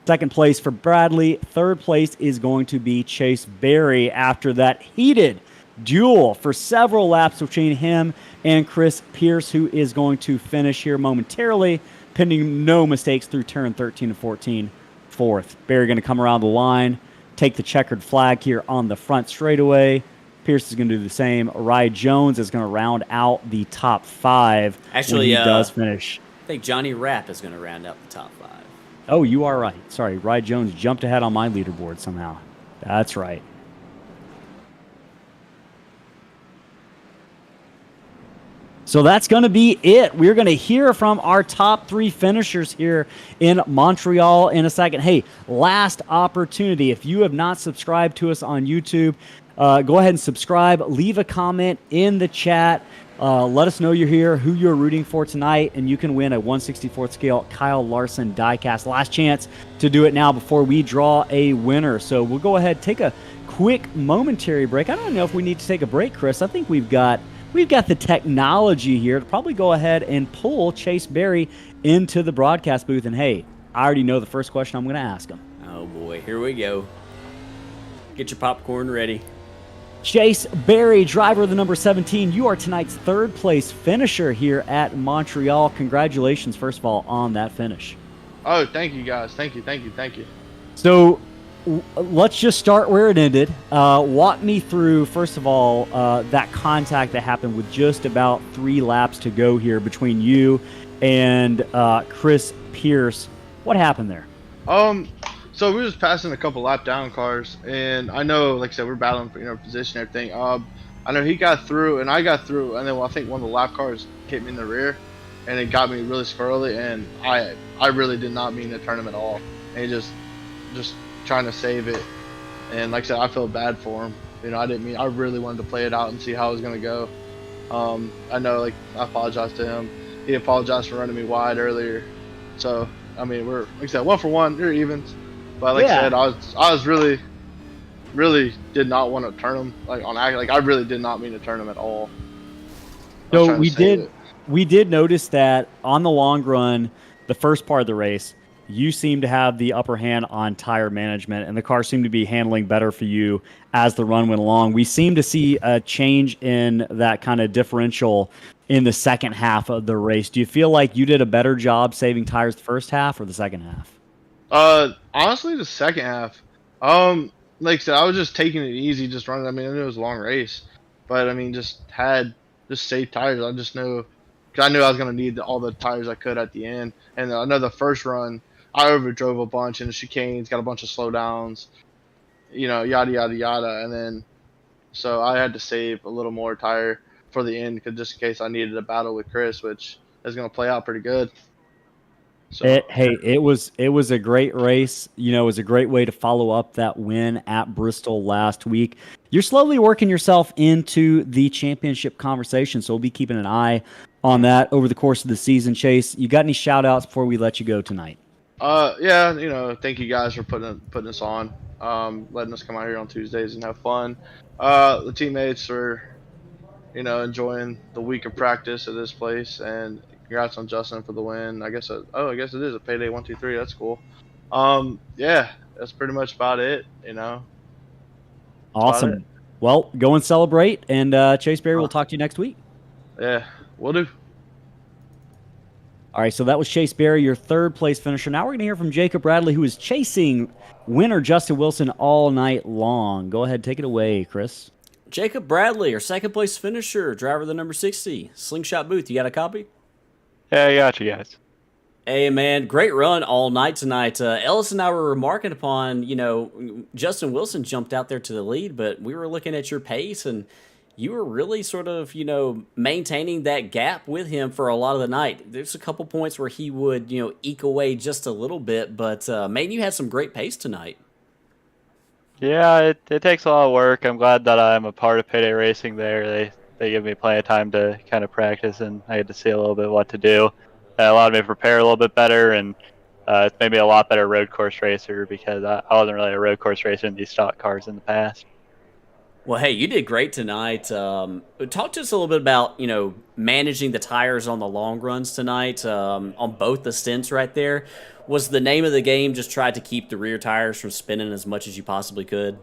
2nd place for Bradley. 3rd place is going to be Chase Berry after that heated duel for several laps between him and Chris Pearce, who is going to finish here momentarily, pending no mistakes through turn 13 and 14, 4th. Berry going to come around the line, take the checkered flag here on the front straightaway. Pearce is going to do the same. Rye Jones is going to round out the top 5. Actually, when he does finish. I think Johnny Rapp is going to round out the top 5. Oh, you are right. Sorry, Rye Jones jumped ahead on my leaderboard somehow. That's right. So that's going to be it. We're going to hear from our top 3 finishers here in Montreal in a second. Hey, last opportunity. If you have not subscribed to us on YouTube, go ahead and subscribe. Leave a comment in the chat. Let us know you're here, who you're rooting for tonight, and you can win a 1/64th scale Kyle Larson diecast. Last chance to do it now before we draw a winner. So we'll go ahead, take a quick momentary break. I don't know if we need to take a break, Chris. I think we've got the technology here to probably go ahead and pull Chase Berry into the broadcast booth. And hey, I already know the first question I'm going to ask him. Oh boy, here we go. Get your popcorn ready. Chase Berry, driver of the number 17, you are tonight's 3rd place finisher here at Montreal. Congratulations, first of all, on that finish. Oh, thank you, guys. Thank you. So let's just start where it ended. Walk me through, first of all, that contact that happened with just about 3 laps to go here between you and Chris Pearce. What happened there? So we was passing a couple lap down cars, and I know, like I said, we're battling for position and everything. I know he got through, and I got through, and then I think one of the lap cars hit me in the rear, and it got me really squirrely, and I really did not mean to turn him at all, and he just trying to save it. And like I said, I feel bad for him. You know, I really wanted to play it out and see how it was gonna go. I know, like, I apologize to him. He apologized for running me wide earlier. So I mean, we're, like I said, 1 for 1. They're evens. But like I said, I was really did not want to turn him I really did not mean to turn him at all. So we did notice that on the long run, the first part of the race, you seemed to have the upper hand on tire management, and the car seemed to be handling better for you as the run went along. We seem to see a change in that kind of differential in the second half of the race. Do you feel like you did a better job saving tires the first half or the second half? Honestly, the second half. Like I said, I was just taking it easy, just running. I mean, I knew it was a long race, but I mean, just saved tires. I just knew, because I knew I was gonna need all the tires I could at the end. And I know the first run, I overdrove a bunch in the chicanes, got a bunch of slowdowns, you know, yada yada yada, and then so I had to save a little more tire for the end, cause just in case I needed a battle with Chris, which is gonna play out pretty good. So. It was a great race. You know, it was a great way to follow up that win at Bristol last week. You're slowly working yourself into the championship conversation, so we'll be keeping an eye on that over the course of the season. Chase, you got any shout outs before we let you go tonight? Yeah, you know, thank you guys for putting us on, letting us come out here on Tuesdays and have fun. The teammates are, you know, enjoying the week of practice at this place, and congrats on Justin for the win. I guess it is a payday 1, 2, 3. That's cool. Yeah, that's pretty much about it. You know. Awesome. Well, go and celebrate, and Chase Berry, we'll talk to you next week. Yeah, we'll do. All right, so that was Chase Berry, your third place finisher. Now we're going to hear from Jacob Bradley, who is chasing winner Justin Wilson all night long. Go ahead, take it away, Chris. Jacob Bradley, our second place finisher, driver of the number 60, Slingshot Booth. You got a copy? Yeah, I got you guys. Hey, man, great run all night tonight. Ellis and I were remarking upon, you know, Justin Wilson jumped out there to the lead, but we were looking at your pace, and you were really sort of, you know, maintaining that gap with him for a lot of the night. There's a couple points where he would, you know, eke away just a little bit, but, man, you had some great pace tonight. Yeah, it takes a lot of work. I'm glad that I'm a part of Payday Racing there. They give me plenty of time to kind of practice, and I get to see a little bit what to do. It allowed me to prepare a little bit better, and it's made me a lot better road course racer, because I wasn't really a road course racer in these stock cars in the past. Well, hey, you did great tonight. Talk to us a little bit about, you know, managing the tires on the long runs tonight, on both the stints right there. Was the name of the game just try to keep the rear tires from spinning as much as you possibly could?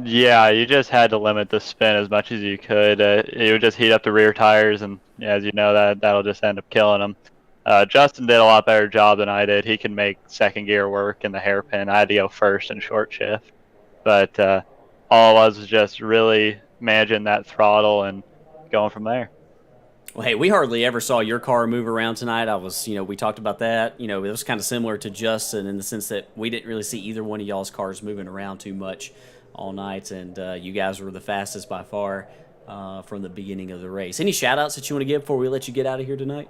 Yeah, you just had to limit the spin as much as you could. It would just heat up the rear tires, and as you know, that'll just end up killing them. Justin did a lot better job than I did. He could make second gear work in the hairpin. I had to go first in short shift. But all it was just really managing that throttle and going from there. Well, hey, we hardly ever saw your car move around tonight. We talked about that. You know, it was kind of similar to Justin in the sense that we didn't really see either one of y'all's cars moving around too much all night, and you guys were the fastest by far from the beginning of the race. Any shout-outs that you want to give before we let you get out of here tonight?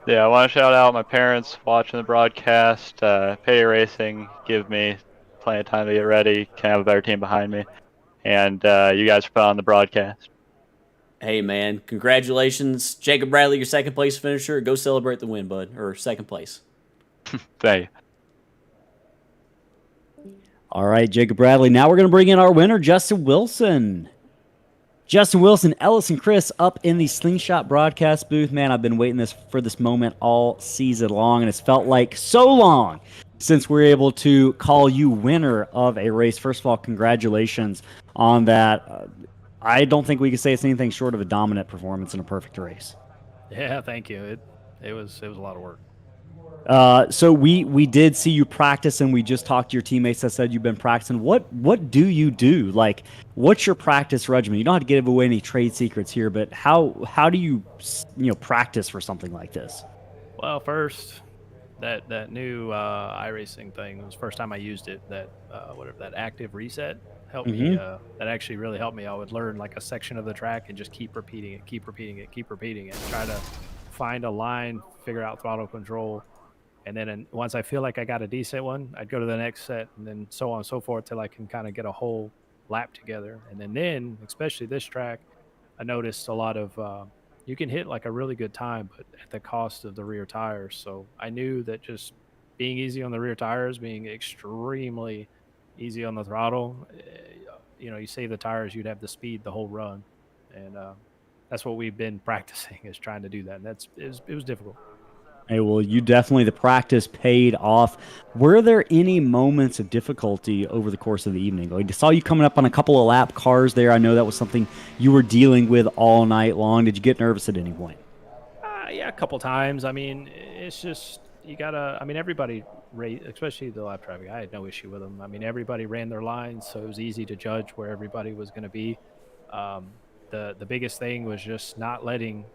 Yeah, I want to shout out my parents watching the broadcast. Payday Racing give me plenty of time to get ready, can have a better team behind me, and you guys for putting on the broadcast. Hey, man, congratulations. Jacob Bradley, your second place finisher. Go celebrate the win, bud, or second place. Thank you. All right, Jacob Bradley. Now we're going to bring in our winner, Justin Wilson. Justin Wilson, Ellis, and Chris up in the Slingshot broadcast booth. Man, I've been waiting for this moment all season long, and it's felt like so long since we're able to call you winner of a race. First of all, congratulations on that. I don't think we can say it's anything short of a dominant performance in a perfect race. Yeah, thank you. It was a lot of work. So we did see you practice, and we just talked to your teammates that said you've been practicing. What do you do? Like, what's your practice regimen? You don't have to give away any trade secrets here, but how do you practice for something like this? Well, first, that new iRacing thing was the first time I used it. That active reset helped me. That actually really helped me. I would learn like a section of the track and just keep repeating it. Try to find a line, figure out throttle control. And then once I feel like I got a decent one, I'd go to the next set, and then so on and so forth till I can kind of get a whole lap together. And then especially this track, I noticed a lot of you can hit like a really good time, but at the cost of the rear tires. So I knew that just being easy on the rear tires, being extremely easy on the throttle, you save the tires, you'd have the speed the whole run. And that's what we've been practicing, is trying to do that. And it was difficult. Hey, well, you definitely, the practice paid off. Were there any moments of difficulty over the course of the evening? I saw you coming up on a couple of lap cars there. I know that was something you were dealing with all night long. Did you get nervous at any point? Yeah, a couple times. I mean, it's just, you gotta, everybody, especially the lap traffic, I had no issue with them. Everybody ran their lines, so it was easy to judge where everybody was going to be. The biggest thing was just not letting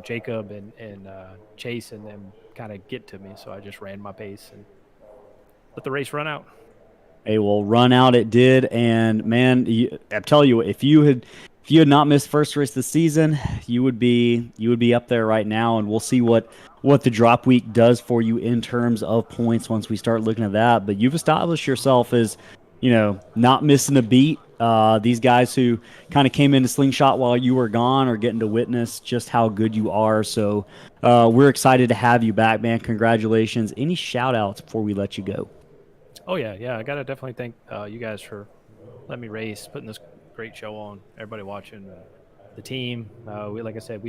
Jacob and Chase and them kind of get to me. So I just ran my pace and let the race run out. Hey, well, run out it did. And man, I tell you, if you had not missed first race of the season, you would be up there right now. And we'll see what the drop week does for you in terms of points once we start looking at that. But you've established yourself as, not missing a beat. These guys who kind of came into Slingshot while you were gone are getting to witness just how good you are. So we're excited to have you back, man. Congratulations. Any shout outs before we let you go? Oh yeah. I got to definitely thank you guys for letting me race, putting this great show on, everybody watching, the team. Like I said,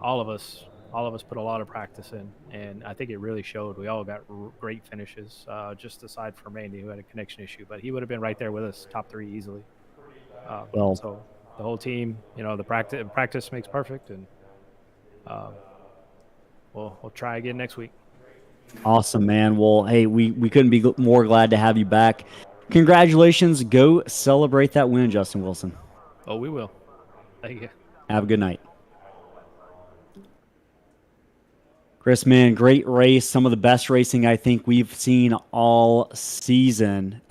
all of us put a lot of practice in, and I think it really showed. We all got great finishes, just aside from Randy, who had a connection issue, but he would have been right there with us, top 3 easily. So the whole team, the practice makes perfect, and we'll try again next week. Awesome, man. Well, hey, we couldn't be more glad to have you back. Congratulations. Go celebrate that win, Justin Wilson. Oh, we will. Thank you. Have a good night. Chris, man, great race. Some of the best racing I think we've seen all season.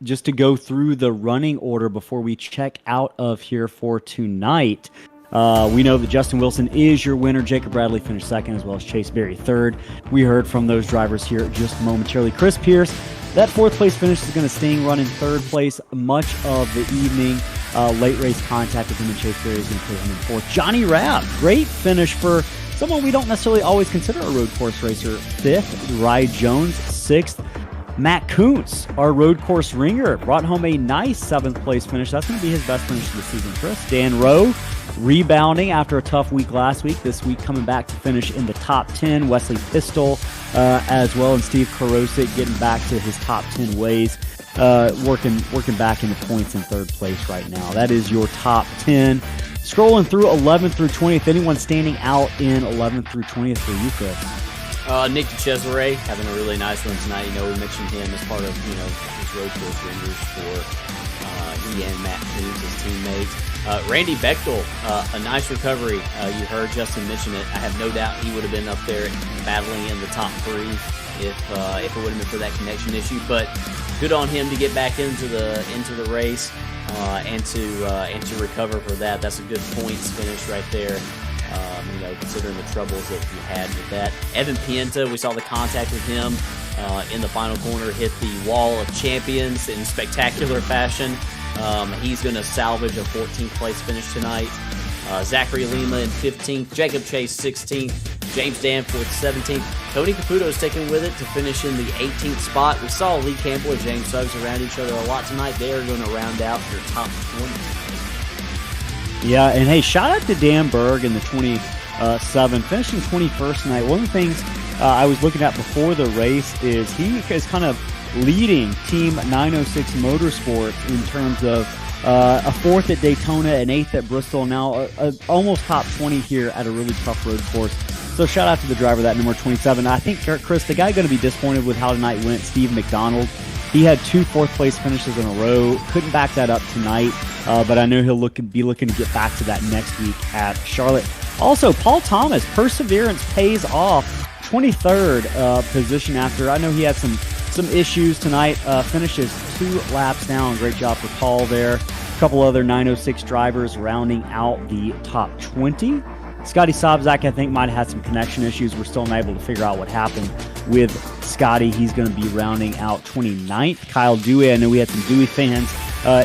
Just to go through the running order before we check out of here for tonight. We know that Justin Wilson is your winner. Jacob Bradley finished second, as well as Chase Berry third. We heard from those drivers here just momentarily. Chris Pearce, that 4th place finish is going to sting, running 3rd place much of the evening. Late race contact with him, and Chase Berry is going to put him in 4th. Johnny Rabb, great finish for someone we don't necessarily always consider a road course racer. 5th, Rye Jones, 6th. Matt Koontz, our road course ringer, brought home a nice 7th place finish. That's going to be his best finish of the season, Chris. Dan Rowe, rebounding after a tough week last week. This week coming back to finish in the top 10. Wesley Pistol as well, and Steve Karosik getting back to his top 10 ways. Working back into points in 3rd place right now. That is your top 10. Scrolling through 11th through 20th. Anyone standing out in 11th through 20th for you, Chris? Nick DiCesare having a really nice one tonight. We mentioned him as part of his road course ringers for he and Matt Koontz, his teammate. Randy Bechtel, a nice recovery. You heard Justin mention it. I have no doubt he would have been up there battling in the top 3 if it would have been for that connection issue. But good on him to get back into the race and to recover for that. That's a good points finish right there. Considering the troubles that he had with that. Evan Pienta, we saw the contact with him in the final corner, hit the wall of champions in spectacular fashion. He's going to salvage a 14th place finish tonight. Zachary Lima in 15th, Jacob Chase 16th, James Danforth 17th. Tony Caputo is sticking with it to finish in the 18th spot. We saw Lee Campbell and James Suggs around each other a lot tonight. They are going to round out their top 20. Yeah, and hey, shout out to Dan Berg in the 27, finishing 21st tonight. One of the things I was looking at before the race is he is kind of leading Team 906 Motorsports in terms of a 4th at Daytona, an 8th at Bristol, now almost top 20 here at a really tough road course. So shout out to the driver, that number 27. I think, Chris, the guy going to be disappointed with how tonight went, Steve McDonald. He had 2 4th-place finishes in a row. Couldn't back that up tonight, but I know he'll be looking to get back to that next week at Charlotte. Also, Paul Thomas, perseverance pays off. 23rd position after. I know he had some issues tonight. Finishes 2 laps down. Great job for Paul there. A couple other 906 drivers rounding out the top 20. Scotty Sobzak, I think, might have had some connection issues. We're still not able to figure out what happened with Scotty. He's going to be rounding out 29th. Kyle Dewey, I know we had some Dewey fans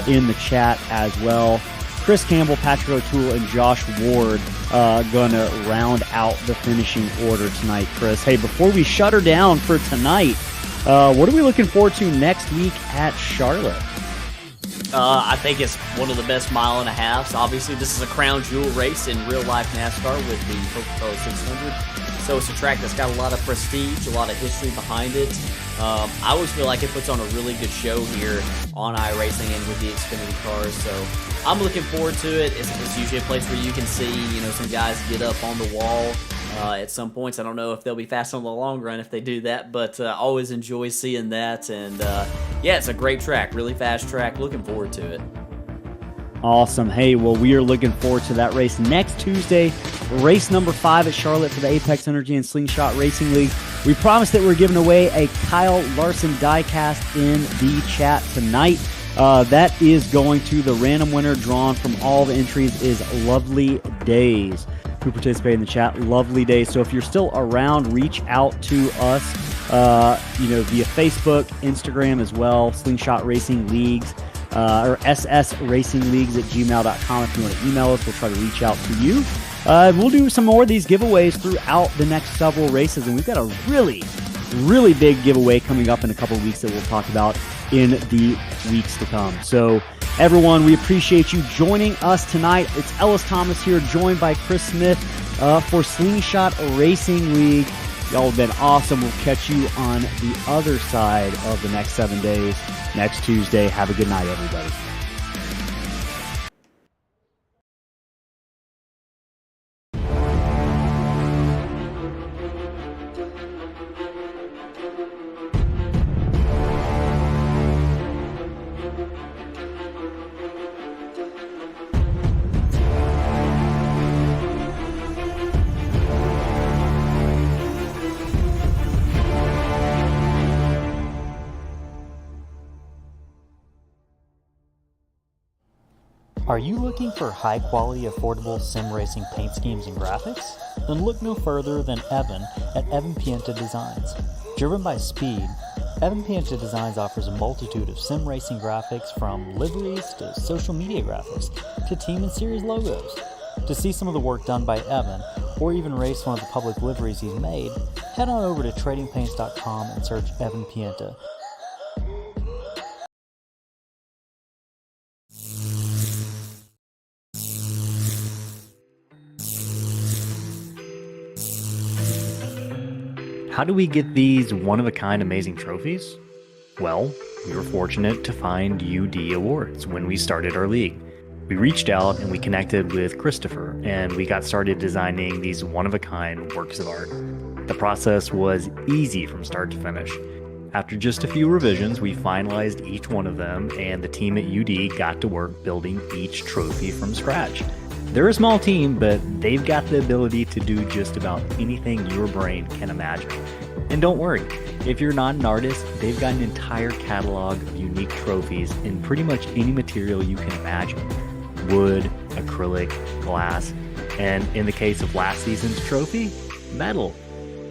in the chat as well. Chris Campbell, Patrick O'Toole, and Josh Ward going to round out the finishing order tonight, Chris. Hey, before we shut her down for tonight, what are we looking forward to next week at Charlotte? I think it's one of the best mile and a halves. Obviously, this is a crown jewel race in real-life NASCAR with the Coca-Cola 600. So it's a track that's got a lot of prestige, a lot of history behind it. I always feel like it puts on a really good show here on iRacing and with the Xfinity cars. So I'm looking forward to it. It's usually a place where you can see, some guys get up on the wall at some points. I don't know if they'll be fast on the long run if they do that, but I always enjoy seeing that. And yeah, it's a great track, really fast track. Looking forward to it. Awesome. Hey, well, we are looking forward to that race next Tuesday, race number 5 at Charlotte for the Apex Energy and Slingshot Racing League. We promised that we're giving away a Kyle Larson diecast in the chat tonight. That is going to the random winner drawn from all the entries is Lovely Days, who participated in the chat. Lovely Days. So if you're still around, reach out to us, via Facebook, Instagram as well, Slingshot Racing Leagues, or ssracingleagues@gmail.com. If you want to email us, we'll try to reach out to you. We'll do some more of these giveaways throughout the next several races, and we've got a really, really big giveaway coming up in a couple of weeks that we'll talk about in the weeks to come. So, everyone, we appreciate you joining us tonight. It's Ellis Thomas here, joined by Chris Smith for Slingshot Racing League. Y'all have been awesome. We'll catch you on the other side of the next 7 days, next Tuesday. Have a good night, everybody. Are you looking for high-quality, affordable sim racing paint schemes and graphics? Then look no further than Evan at Evan Pienta Designs. Driven by speed, Evan Pienta Designs offers a multitude of sim racing graphics, from liveries to social media graphics to team and series logos. To see some of the work done by Evan, or even race one of the public liveries he's made, head on over to tradingpaints.com and search Evan Pienta. How do we get these one-of-a-kind amazing trophies? Well, we were fortunate to find UD Awards when we started our league. We reached out and we connected with Christopher, and we got started designing these one-of-a-kind works of art. The process was easy from start to finish. After just a few revisions, we finalized each one of them, and the team at UD got to work building each trophy from scratch. They're a small team, but they've got the ability to do just about anything your brain can imagine. And don't worry, if you're not an artist, they've got an entire catalog of unique trophies in pretty much any material you can imagine. Wood, acrylic, glass, and in the case of last season's trophy, metal.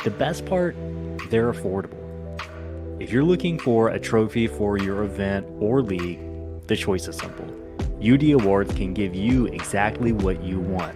The best part, they're affordable. If you're looking for a trophy for your event or league, the choice is simple. UD Awards can give you exactly what you want.